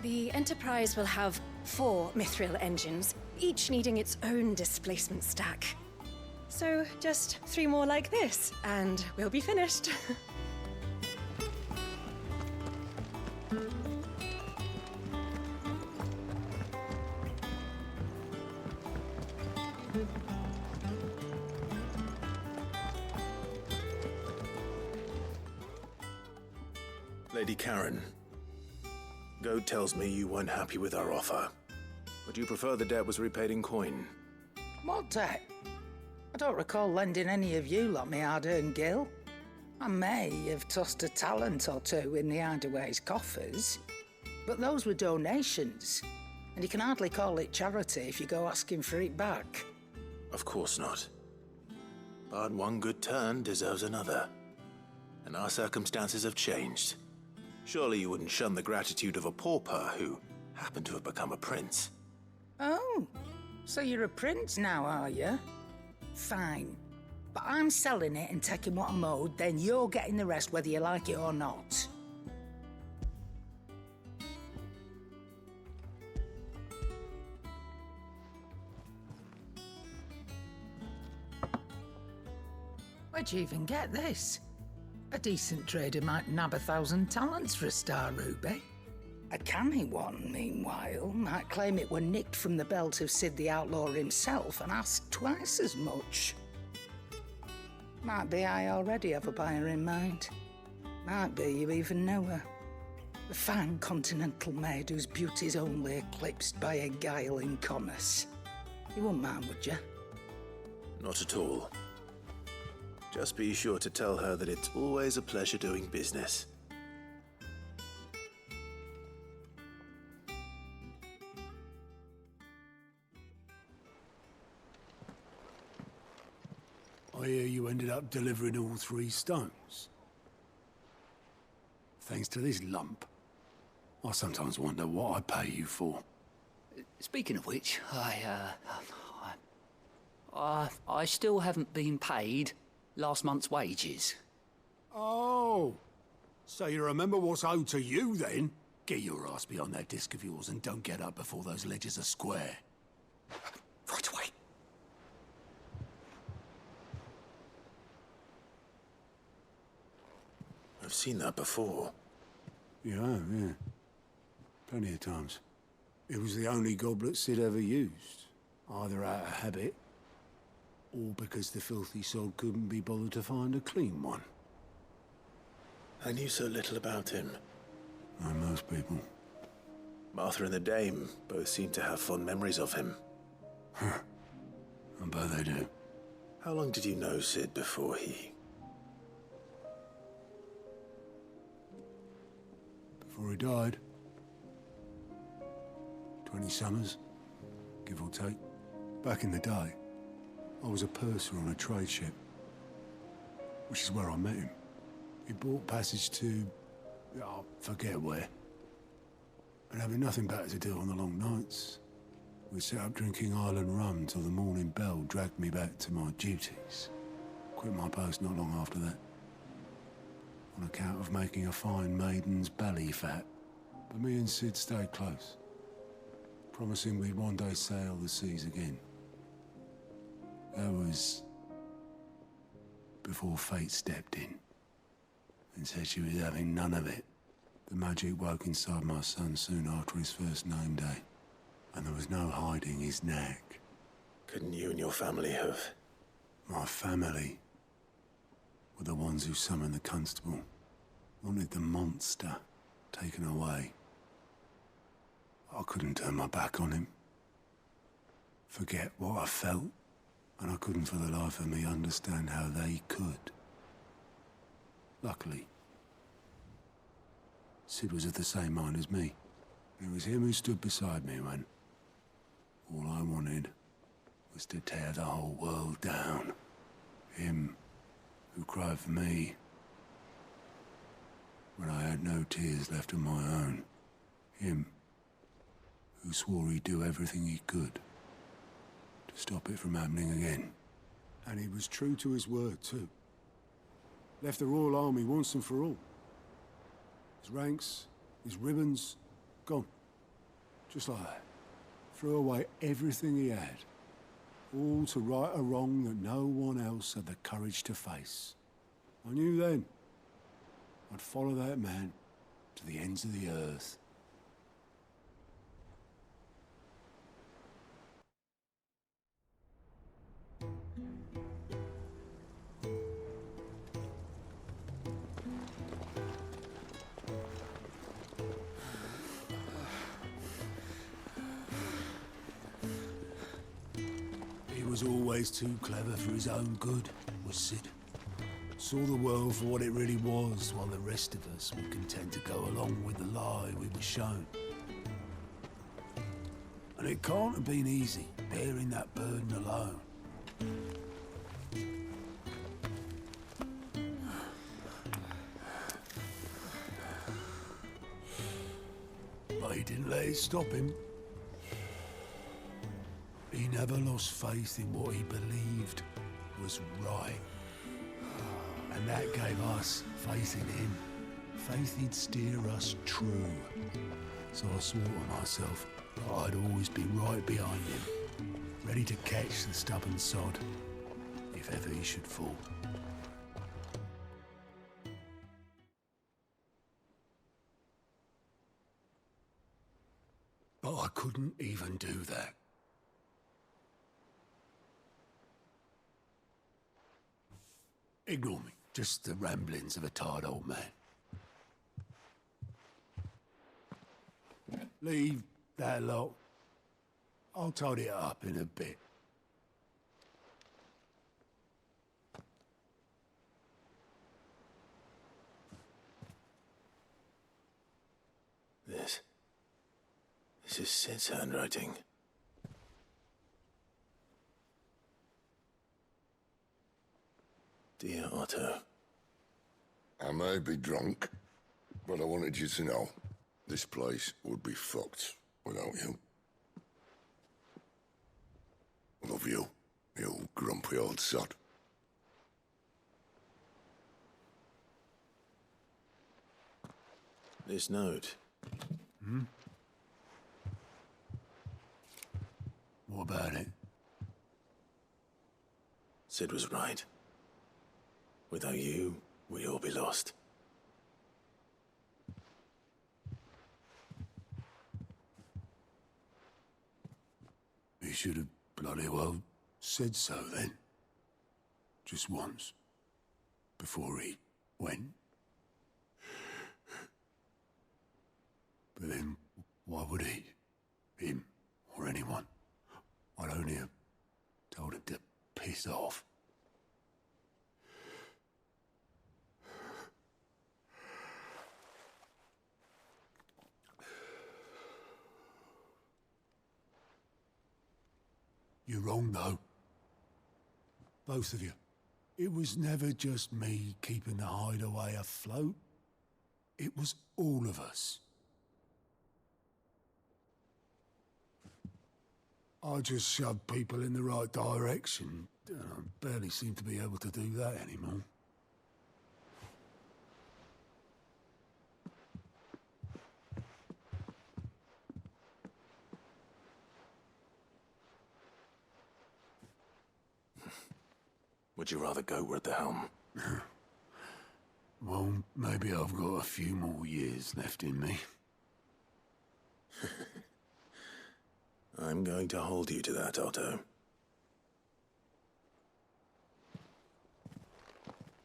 The Enterprise will have 4 mithril engines, each needing its own displacement stack. So just 3 more like this, and we'll be finished. Lady Karen, Goad tells me you weren't happy with our offer. Would you prefer the debt was repaid in coin? What debt? I don't recall lending any of you lot me hard-earned gil. I may have tossed a talent or two in the Hideaway's coffers, but those were donations, and you can hardly call it charity if you go asking for it back. Of course not. But one good turn deserves another. And our circumstances have changed. Surely you wouldn't shun the gratitude of a pauper who happened to have become a prince. Oh, so you're a prince now, are you? Fine. But I'm selling it and taking what I'm owed, then you're getting the rest whether you like it or not. Where'd you even get this? A decent trader might nab 1,000 talents for a star ruby. A canny one, meanwhile, might claim it were nicked from the belt of Sid the Outlaw himself and ask twice as much. Might be I already have a buyer in mind. Might be you even know her. A fine continental maid whose beauty's only eclipsed by a guile in commerce. You wouldn't mind, would you? Not at all. Just be sure to tell her that it's always a pleasure doing business. I hear you ended up delivering all 3 stones. Thanks to this lump. I sometimes wonder what I pay you for. Speaking of which, I still haven't been paid last month's wages. Oh, so you remember what's owed to you, then? Get your ass behind that disc of yours and don't get up before those ledgers are square. Right away. I've seen that before. Yeah, yeah. Plenty of times. It was the only goblet Sid ever used. Either out of habit, or because the filthy sod couldn't be bothered to find a clean one. I knew so little about him. Like most people. Martha and the Dame both seem to have fond memories of him. I bet they do. How long did you know Sid before he... Before he died? 20 summers, give or take. Back in the day, I was a purser on a trade ship, which is where I met him. He bought passage to... I forget where. And having nothing better to do on the long nights, we sat up drinking Island rum till the morning bell dragged me back to my duties. Quit my post not long after that, on account of making a fine maiden's belly fat. But me and Sid stayed close, promising we'd one day sail the seas again. That was before fate stepped in and said she was having none of it. The magic woke inside my son soon after his first name day, and there was no hiding his knack. Couldn't you and your family have... My family were the ones who summoned the constable, wanted the monster taken away. I couldn't turn my back on him, forget what I felt, and I couldn't for the life of me understand how they could. Luckily, Sid was of the same mind as me. It was him who stood beside me when all I wanted was to tear the whole world down. Him who cried for me when I had no tears left of my own. Him who swore he'd do everything he could to stop it from happening again. And he was true to his word, too. Left the Royal Army once and for all. His ranks, his ribbons, gone. Just like that. Threw away everything he had. All to right a wrong that no one else had the courage to face. I knew then I'd follow that man to the ends of the earth. He was always too clever for his own good, was Sid. Saw the world for what it really was, while the rest of us were content to go along with the lie we were shown. And it can't have been easy, bearing that burden alone. But he didn't let it stop him. He never lost faith in what he believed was right. And that gave us faith in him. Faith he'd steer us true. So I swore to myself that I'd always be right behind him, ready to catch the stubborn sod, if ever he should fall. But I couldn't even do that. Ignore me. Just the ramblings of a tired old man. Leave that lot. I'll tidy it up in a bit. This is Sid's handwriting. Dear Otto. I may be drunk, but I wanted you to know this place would be fucked without you. Love you, you grumpy old sod. This note. Hmm? What about it? Sid was right. Without you, we'd all be lost. He should have bloody well said so then. Just once. Before he went. But then, why would he? Him, or anyone? I'd only have told him to piss off. You're wrong, though. Both of you. It was never just me keeping the hideaway afloat. It was all of us. I just shoved people in the right direction. I barely seem to be able to do that anymore. Would you rather go at the helm? Well, maybe I've got a few more years left in me. I'm going to hold you to that, Otto.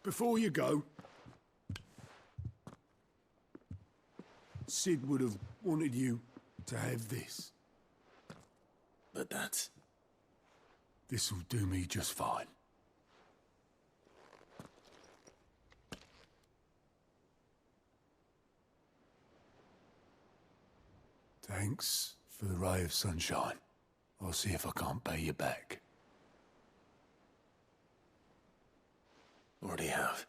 Before you go, Sid would have wanted you to have this. But that's... This'll do me just fine. Thanks for the ray of sunshine. I'll see if I can't pay you back. Already have.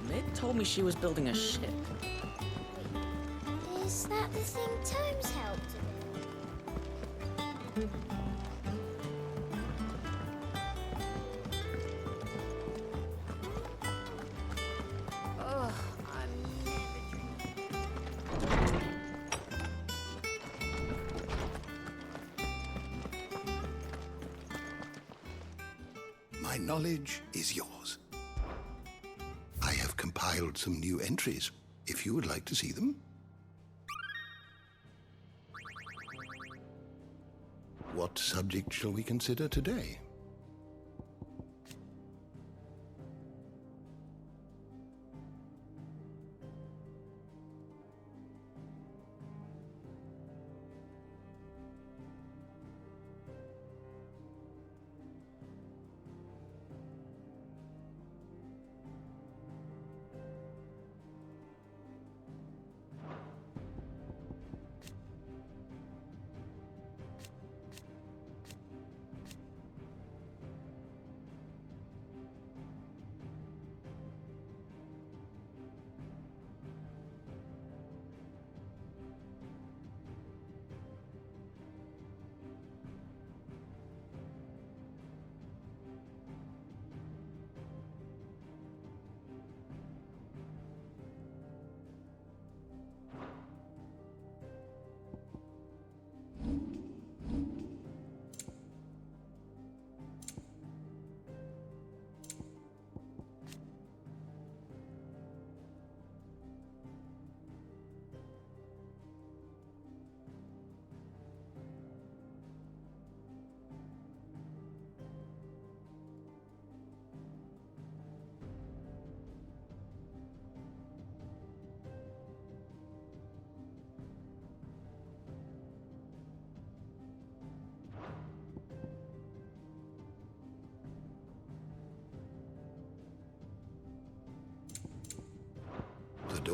Mid told me she was building a ship. Is that the thing Tomes helped with? Oh, I'm never drinking. My knowledge is yours. I have compiled some new entries, if you would like to see them. What subject shall we consider today?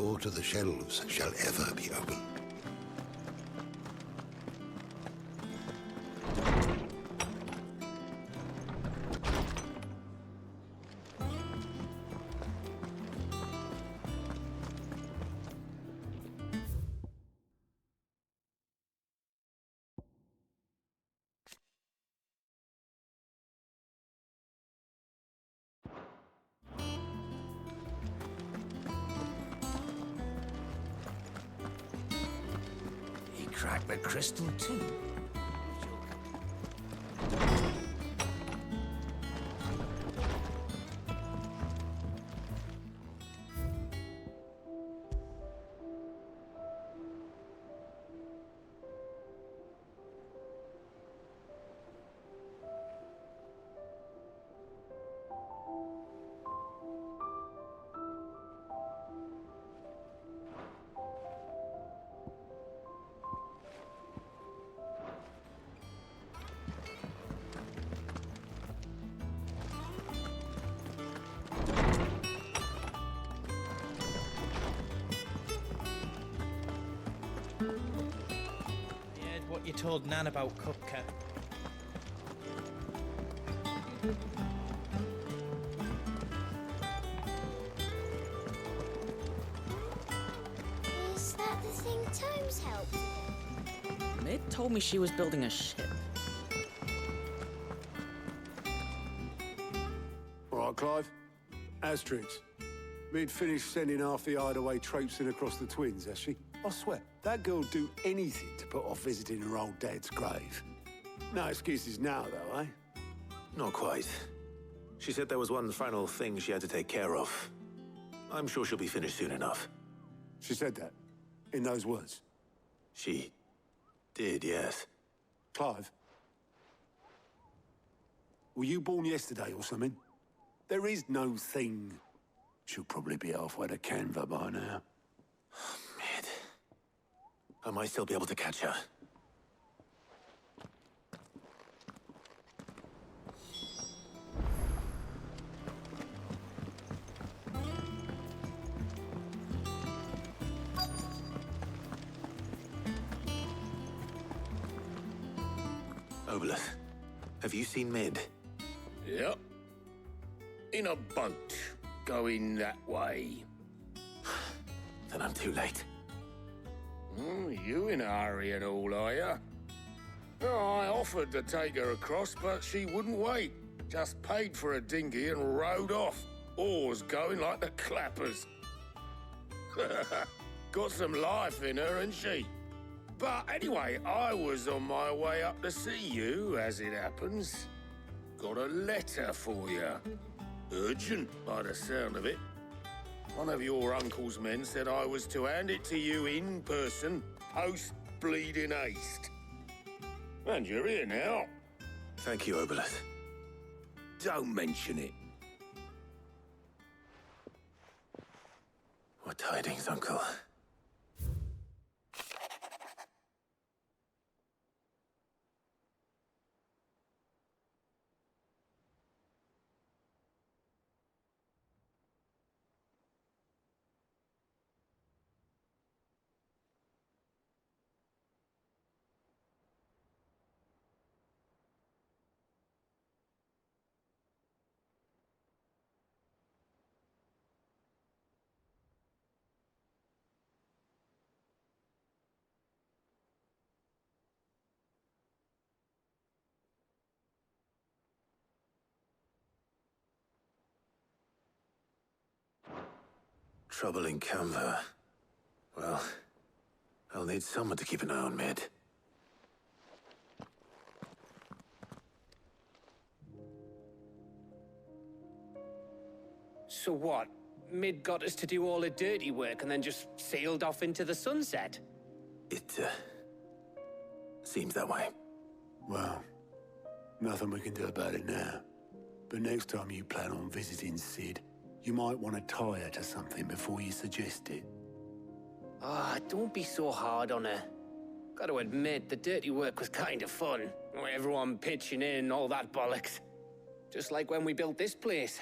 door to the shelves shall ever be open. He cracked the crystal too. What you told Nan about Cupca. Is that the thing Tomes helped? Mid told me she was building a ship. All right, Clive. Asterix. Mid finished sending half the hideaway traipsing across the twins, has she? I swear, that girl'd do anything to put off visiting her old dad's grave. No excuses now, though, eh? Not quite. She said there was one final thing she had to take care of. I'm sure she'll be finished soon enough. She said that? In those words? She did, yes. Clive? Were you born yesterday or something? There is no thing. She'll probably be halfway to Canva by now. Mid. I might still be able to catch her. Obolus, have you seen Mid? Yep. In a boat, going that way. Then I'm too late. You in a hurry and all, are you? Oh, I offered to take her across, but she wouldn't wait. Just paid for a dinghy and rowed off. Oars going like the clappers. Got some life in her, ain't she? But anyway, I was on my way up to see you, as it happens. Got a letter for you. Urgent, by the sound of it. One of your uncle's men said I was to hand it to you in person, post-bleeding haste. And you're here now. Thank you, Obolus. Don't mention it. What tidings, Uncle? Trouble in Canva. Well, I'll need someone to keep an eye on Mid. So what? Mid got us to do all the dirty work and then just sailed off into the sunset? It, seems that way. Well, nothing we can do about it now. But next time you plan on visiting Sid, you might want to tie her to something before you suggest it. Ah, don't be so hard on her. Gotta admit, the dirty work was kind of fun. Everyone pitching in, all that bollocks. Just like when we built this place.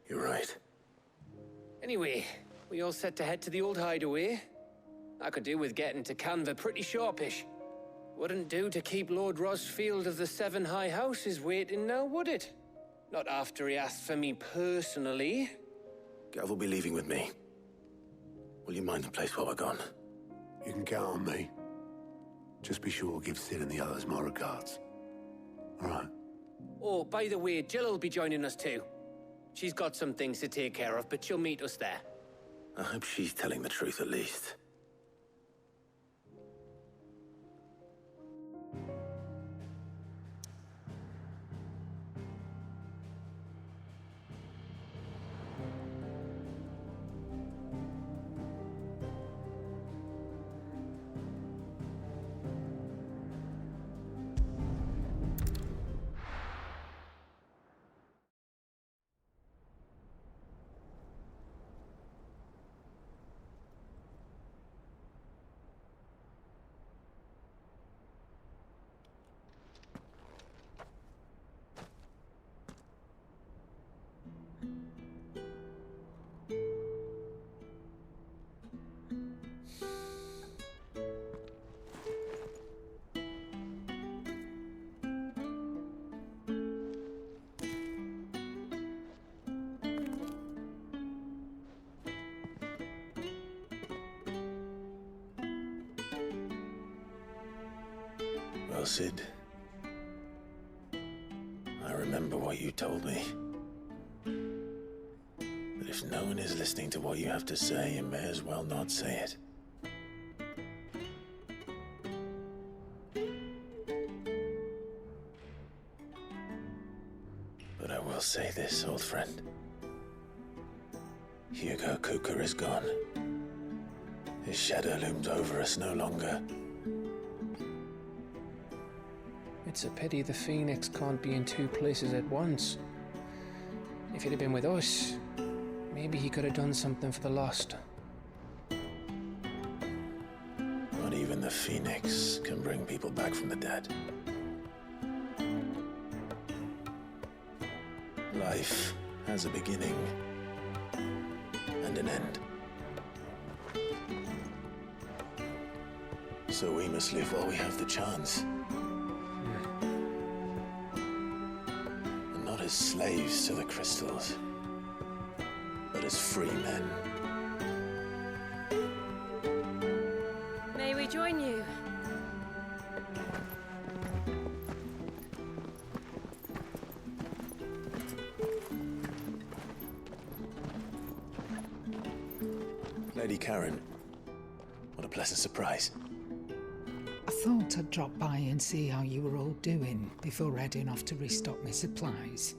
You're right. Anyway, we all set to head to the old hideaway? I could do with getting to Canva pretty sharpish. Wouldn't do to keep Lord Rosfield of the Seven High Houses waiting now, would it? Not after he asked for me personally. Gav will be leaving with me. Will you mind the place while we're gone? You can count on me. Just be sure to give Sid and the others my regards. All right. Oh, by the way, Jill will be joining us too. She's got some things to take care of, but she'll meet us there. I hope she's telling the truth at least. Well, Sid, I remember what you told me. That if no one is listening to what you have to say, you may as well not say it. But I will say this, old friend. Hugo Cooker is gone. His shadow looms over us no longer. It's a pity the Phoenix can't be in two places at once. If he'd have been with us, maybe he could have done something for the lost. Not even the Phoenix can bring people back from the dead. Life has a beginning and an end. So we must live while we have the chance. And not as slaves to the crystals, but as free men. May we join you? Lady Karen, what a pleasant surprise. I thought I'd drop by and see how you were all doing before heading off to restock my supplies.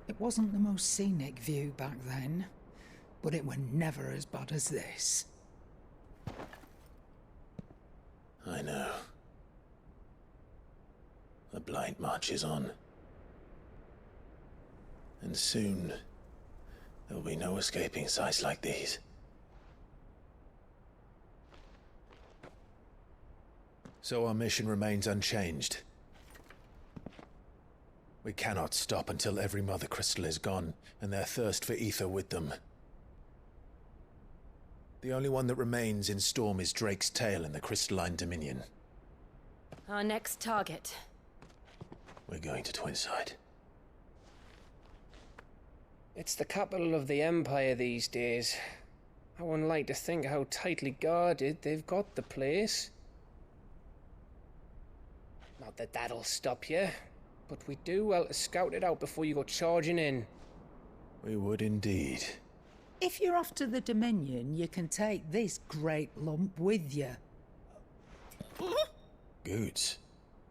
It wasn't the most scenic view back then, but it were never as bad as this. I know. The blight marches on. And soon, there will be no escaping sights like these. So our mission remains unchanged. We cannot stop until every Mother Crystal is gone, and their thirst for ether with them. The only one that remains in Storm is Drake's Tail in the Crystalline Dominion. Our next target. We're going to Twinside. It's the capital of the Empire these days. I wouldn't like to think how tightly guarded they've got the place. Not that that'll stop you. But we do well to scout it out before you go charging in. We would indeed. If you're off to the Dominion, you can take this great lump with you. Goods.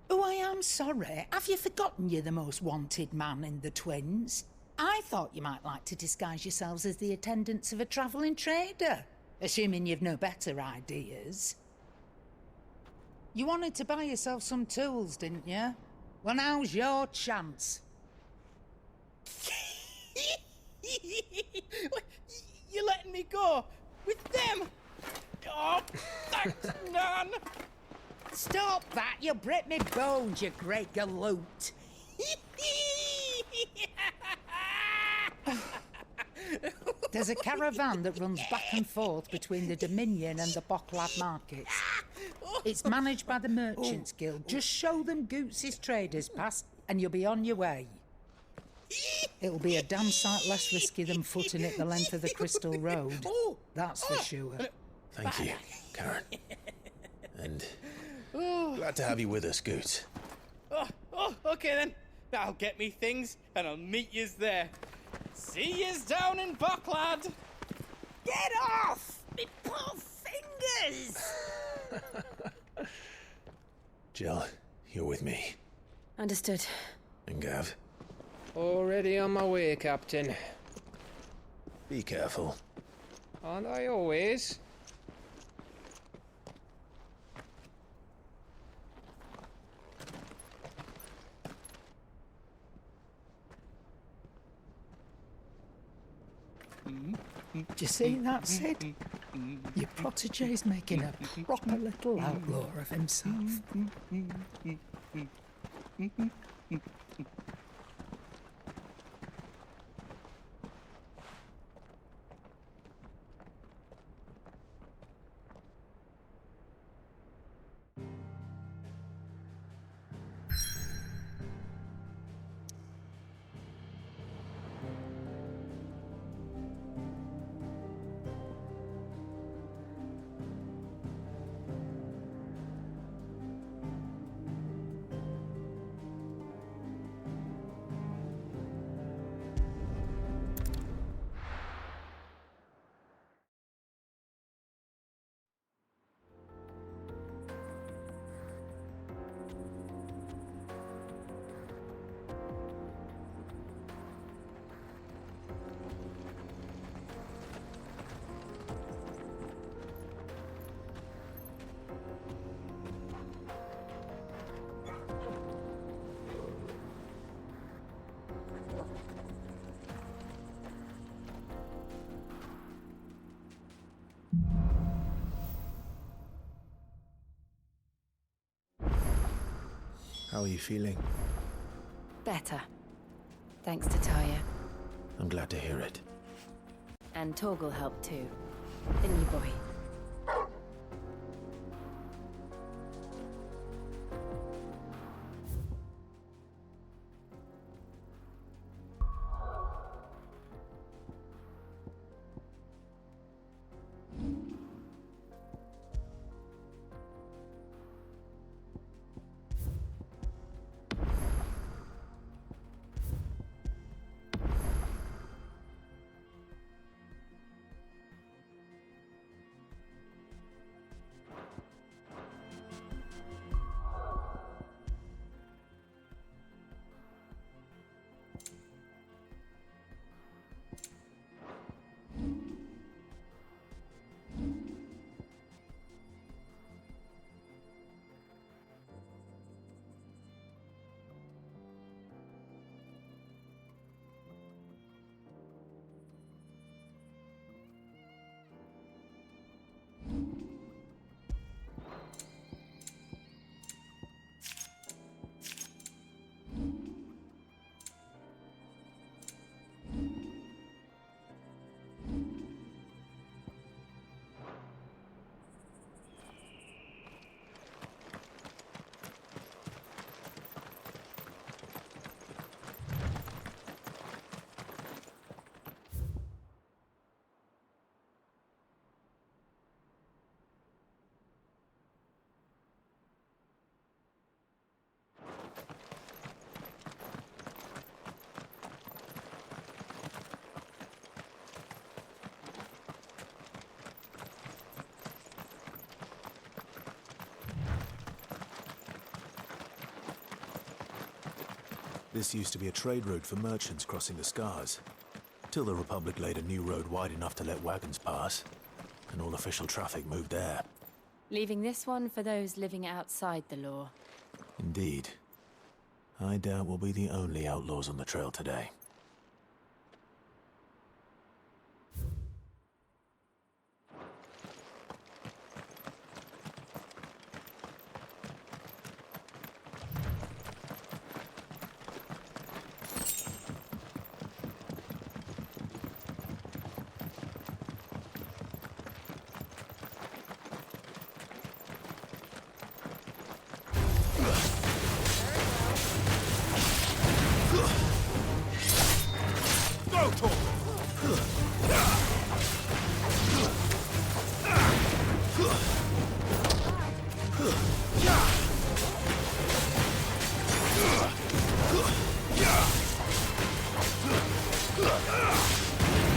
Oh, I am sorry. Have you forgotten you're the most wanted man in the Twins? I thought you might like to disguise yourselves as the attendants of a travelling trader, assuming you've no better ideas. You wanted to buy yourself some tools, didn't you? Well, now's your chance. You're letting me go with them? Oh, thanks, Nan. Stop that! You'll break me bones, you great galoot. There's a caravan that runs back and forth between the Dominion and the Bocklad markets. It's managed by the Merchants Guild. Just show them Goots's traders pass and you'll be on your way. It'll be a damn sight less risky than footing it the length of the Crystal Road. That's for sure. Thank you, Karen. And glad to have you with us, Goots. Okay then. That'll get me things, and I'll meet yous there. See yous down in Bocklad. Get off! Me poor fingers! Jill, you're with me. Understood. And Gav, Already on my way, Captain. be careful. Aren't I always? Do you see that, Sid? Your protege's making a proper little outlaw of himself. How are you feeling? Better. Thanks to Taya. I'm glad to hear it. And Torgal helped too. Didn't you, boy? This used to be a trade route for merchants crossing the Scars, till the Republic laid a new road wide enough to let wagons pass, and all official traffic moved there. Leaving this one for those living outside the law. Indeed. I doubt we'll be the only outlaws on the trail today.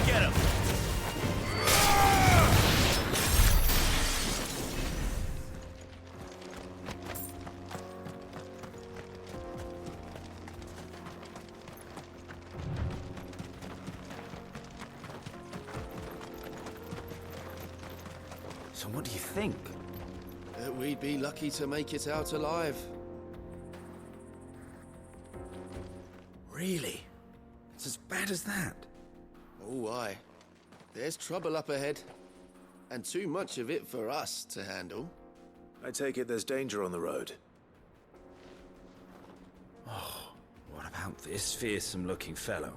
Get him! So what do you think? That we'd be lucky to make it out alive. Really? It's as bad as that? Oh, aye. There's trouble up ahead. And too much of it for us to handle. I take it there's danger on the road. Oh, what about this fearsome-looking fellow?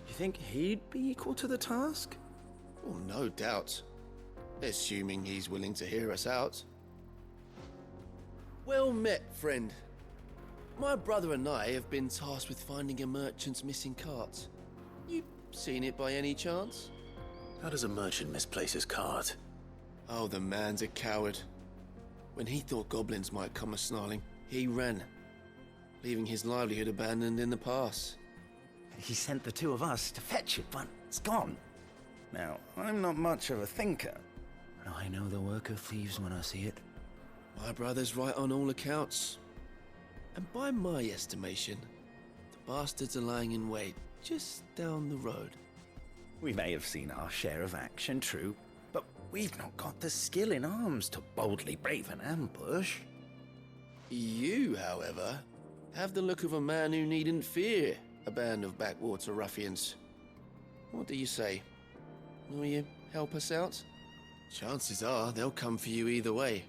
You think he'd be equal to the task? Oh, no doubt. Assuming he's willing to hear us out. Well met, friend. My brother and I have been tasked with finding a merchant's missing cart. You seen it by any chance? How does a merchant misplace his cart? Oh, the man's a coward. When he thought goblins might come a-snarling, he ran, leaving his livelihood abandoned in the pass. He sent the two of us to fetch it, but it's gone. Now, I'm not much of a thinker, but I know the work of thieves when I see it. My brother's right on all accounts. And by my estimation, the bastards are lying in wait just down the road. We may have seen our share of action, true, but we've not got the skill in arms to boldly brave an ambush. You, however, have the look of a man who needn't fear a band of backwater ruffians. What do you say? Will you help us out? Chances are they'll come for you either way.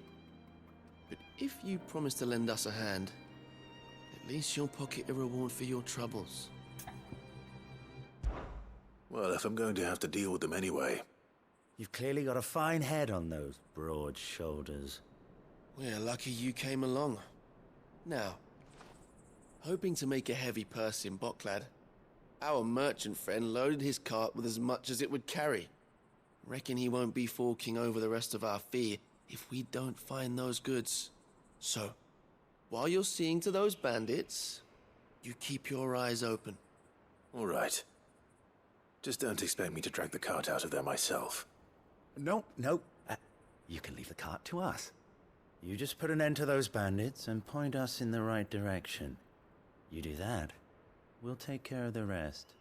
But if you promise to lend us a hand, at least you'll pocket a reward for your troubles. Well, if I'm going to have to deal with them anyway. You've clearly got a fine head on those broad shoulders. We're lucky you came along. Now, hoping to make a heavy purse in Bocklad, our merchant friend loaded his cart with as much as it would carry. Reckon he won't be forking over the rest of our fee if we don't find those goods. So, while you're seeing to those bandits, you keep your eyes open. All right. Just don't expect me to drag the cart out of there myself. No. You can leave the cart to us. You just put an end to those bandits and point us in the right direction. You do that, we'll take care of the rest.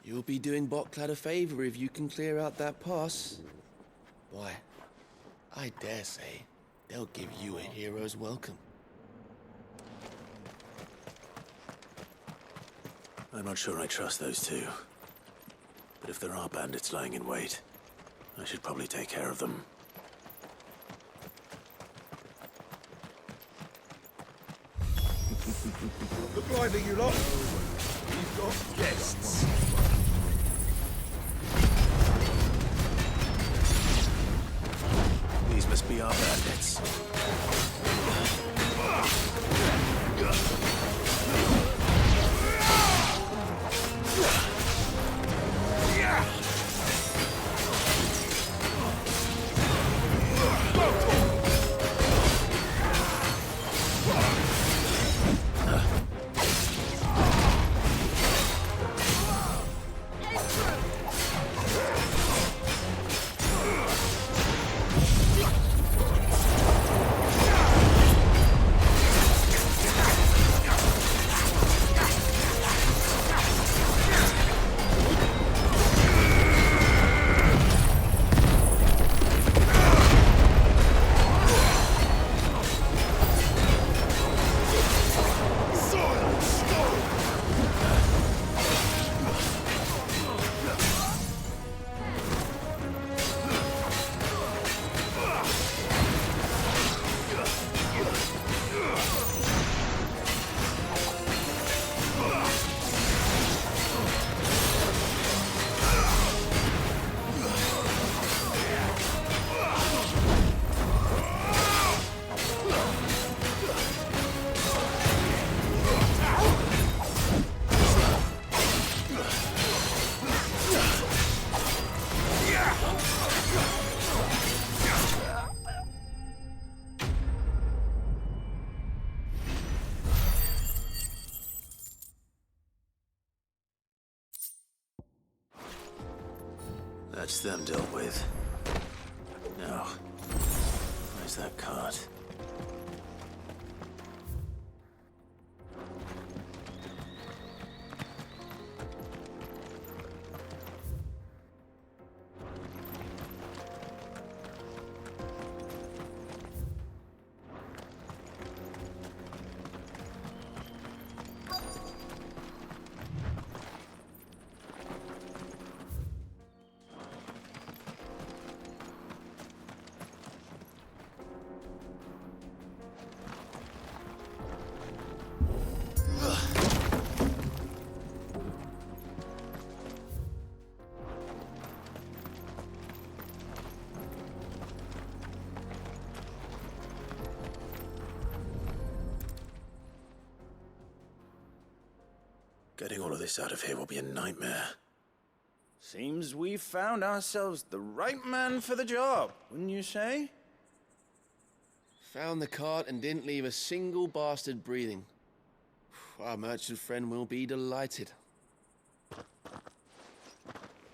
You'll be doing Bocklad a favor if you can clear out that pass. Why, I dare say they'll give you a hero's welcome. I'm not sure I trust those two. But if there are bandits lying in wait, I should probably take care of them. Look lively, you lot. We've got guests. These must be our bandits. That's them dealt with. Now, where's that cart? Getting all of this out of here will be a nightmare. Seems we've found ourselves the right man for the job, wouldn't you say? Found the cart and didn't leave a single bastard breathing. Our merchant friend will be delighted.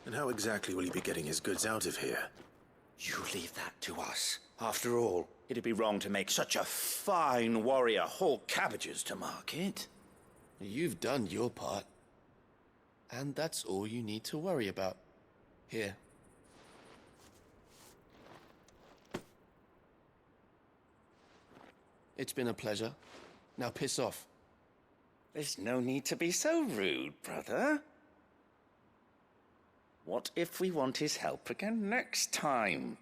And how exactly will he be getting his goods out of here? You leave that to us. After all, it'd be wrong to make such a fine warrior haul cabbages to market. You've done your part. And that's all you need to worry about. Here. It's been a pleasure. Now piss off. There's no need to be so rude, brother. What if we want his help again next time?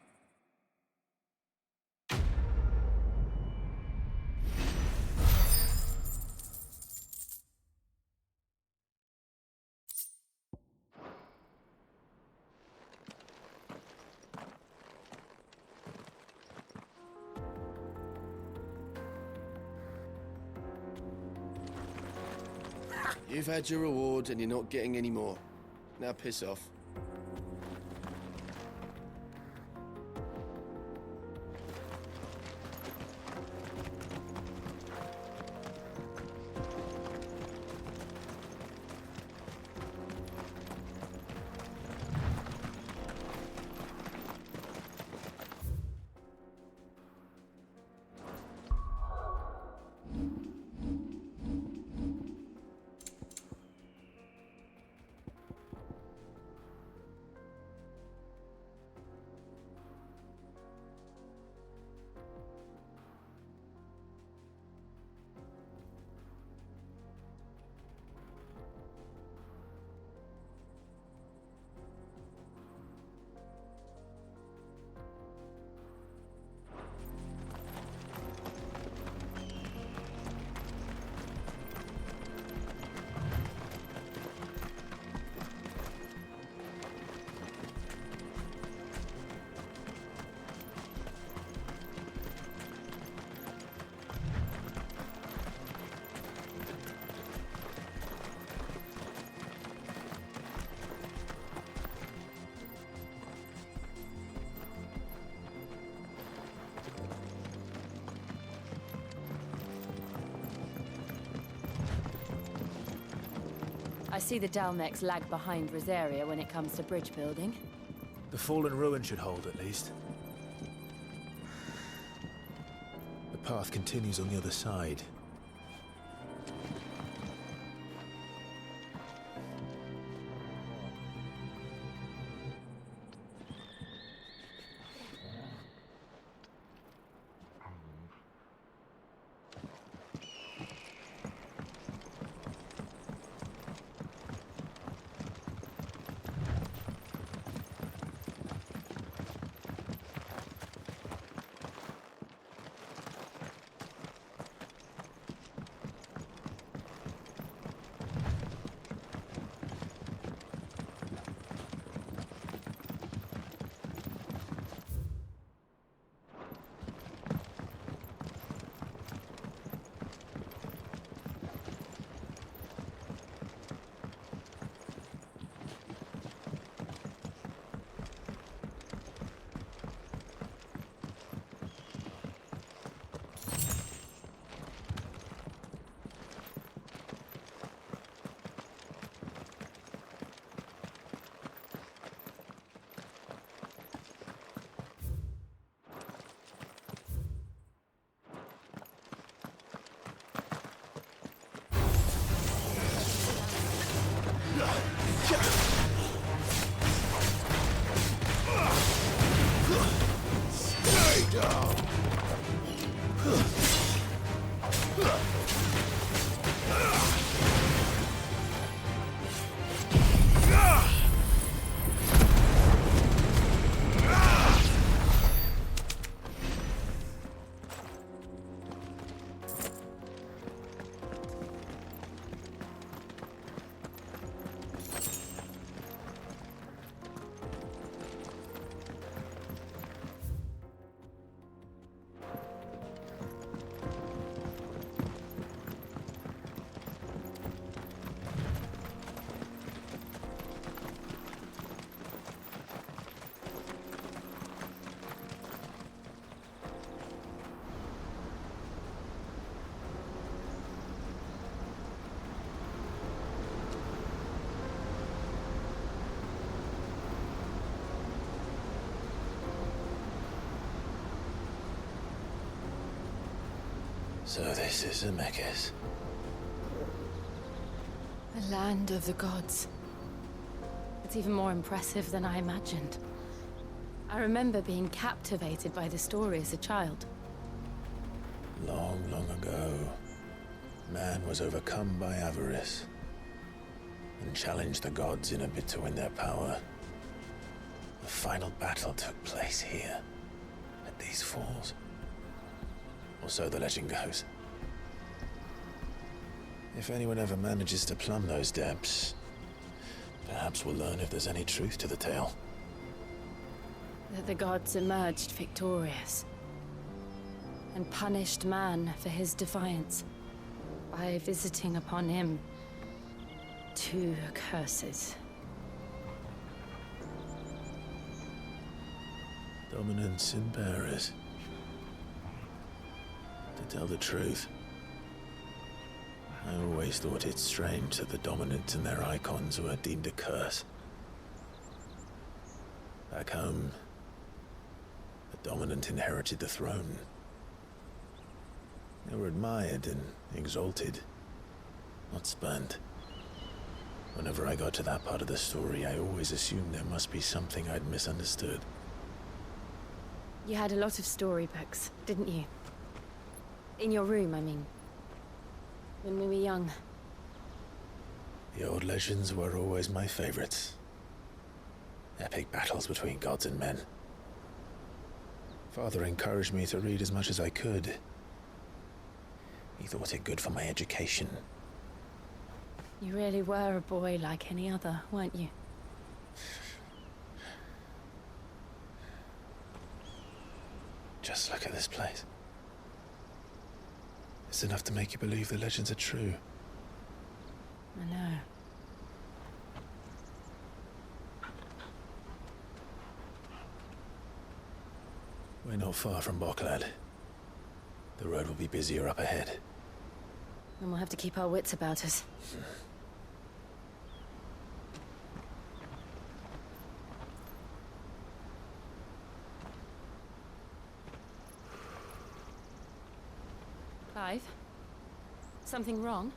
You've had your reward and you're not getting any more. Now piss off. I see the Dalnecs lag behind Rosaria when it comes to bridge building. The fallen ruin should hold, at least. The path continues on the other side. So this is Zemeckis. The land of the gods. It's even more impressive than I imagined. I remember being captivated by the story as a child. Long, long ago, man was overcome by avarice and challenged the gods in a bid to win their power. The final battle took place here, at these falls. Or so the legend goes. If anyone ever manages to plumb those depths, perhaps we'll learn if there's any truth to the tale. That the gods emerged victorious and punished man for his defiance by visiting upon him 2 curses. Dominance and bearers. To tell the truth, I always thought it strange that the dominant and their icons were deemed a curse. Back home, the dominant inherited the throne. They were admired and exalted, not spurned. Whenever I got to that part of the story, I always assumed there must be something I'd misunderstood. You had a lot of storybooks, didn't you? In your room, I mean. When we were young. The old legends were always my favorites. Epic battles between gods and men. Father encouraged me to read as much as I could. He thought it good for my education. You really were a boy like any other, weren't you? Just look at this place. It's enough to make you believe the legends are true. I know. We're not far from Boklad. The road will be busier up ahead. And we'll have to keep our wits about us. Clive? Something wrong?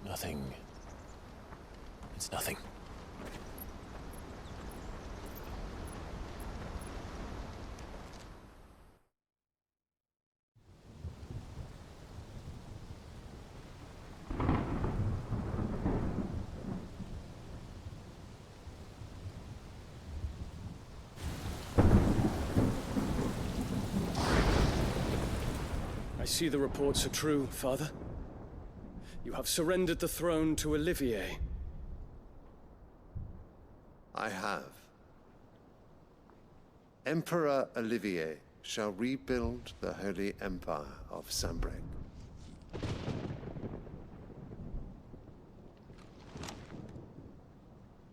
Nothing. It's nothing. I see the reports are true, Father. You have surrendered the throne to Olivier. I have. Emperor Olivier shall rebuild the Holy Empire of Sanbreque.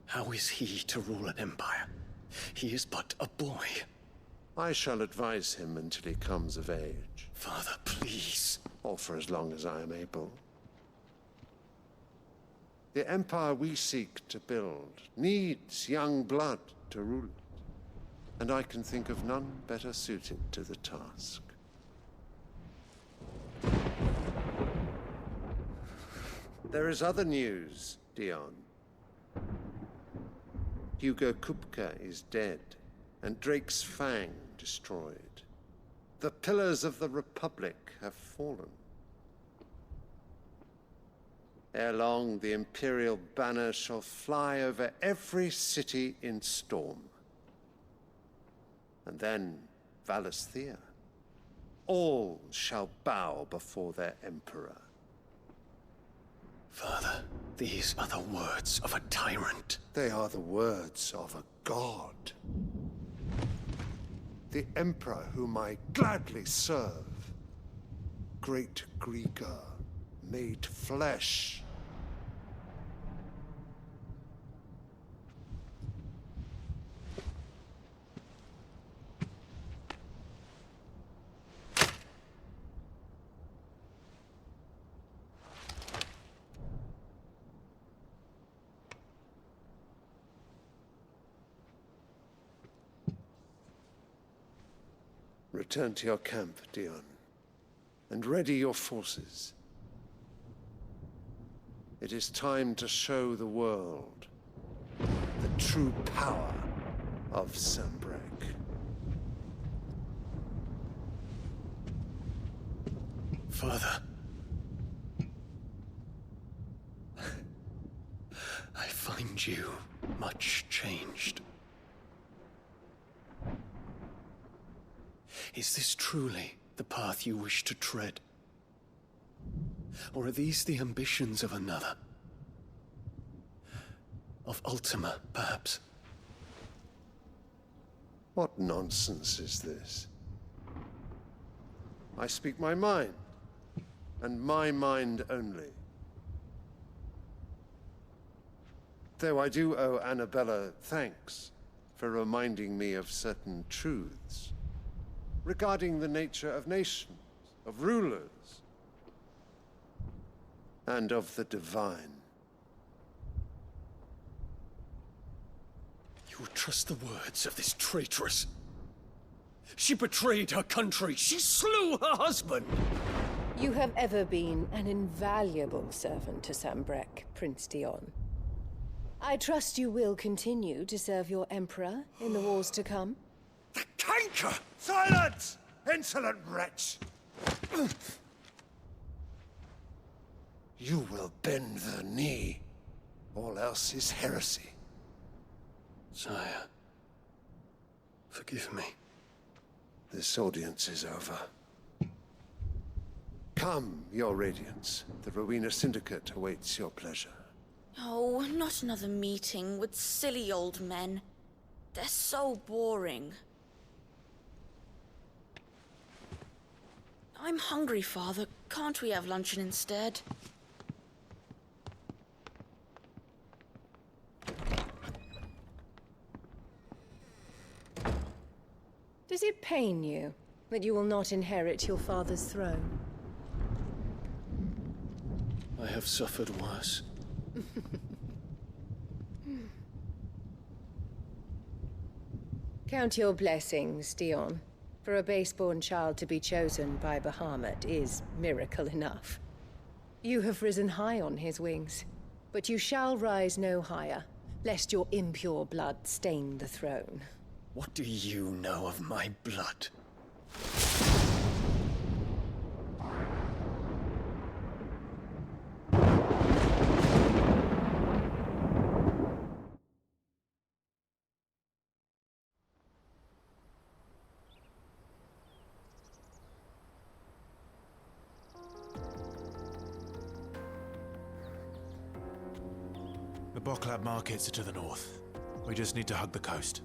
How is he to rule an empire? He is but a boy. I shall advise him until he comes of age. Father, please. Or for as long as I am able. The empire we seek to build needs young blood to rule it. And I can think of none better suited to the task. There is other news, Dion. Hugo Kupka is dead, and Drake's Fang destroyed. The pillars of the Republic have fallen. Ere long, the Imperial banner shall fly over every city in Storm. And then, Valisthea. All shall bow before their Emperor. Father, these are the words of a tyrant. They are the words of a god. The Emperor whom I gladly serve. Great Grieger, made flesh. Return to your camp, Dion, and ready your forces. It is time to show the world the true power of Sanbreque. Father. I find you much changed. Is this truly the path you wish to tread? Or are these the ambitions of another? Of Ultima, perhaps? What nonsense is this? I speak my mind, and my mind only. Though I do owe Annabella thanks for reminding me of certain truths regarding the nature of nations, of rulers, and of the divine. You would trust the words of this traitress? She betrayed her country. She slew her husband. You have ever been an invaluable servant to Sanbreque, Prince Dion. I trust you will continue to serve your Emperor in the wars to come. The canker! Silence! Insolent wretch! You will bend the knee. All else is heresy. Sire, forgive me. This audience is over. Come, your Radiance. The Rowena Syndicate awaits your pleasure. Oh, not another meeting with silly old men. They're so boring. I'm hungry, Father. Can't we have luncheon instead? Does it pain you that you will not inherit your father's throne? I have suffered worse. Count your blessings, Dion. For a base-born child to be chosen by Bahamut is miracle enough. You have risen high on his wings, but you shall rise no higher, lest your impure blood stain the throne. What do you know of my blood? The Boklab markets are to the north. We just need to hug the coast.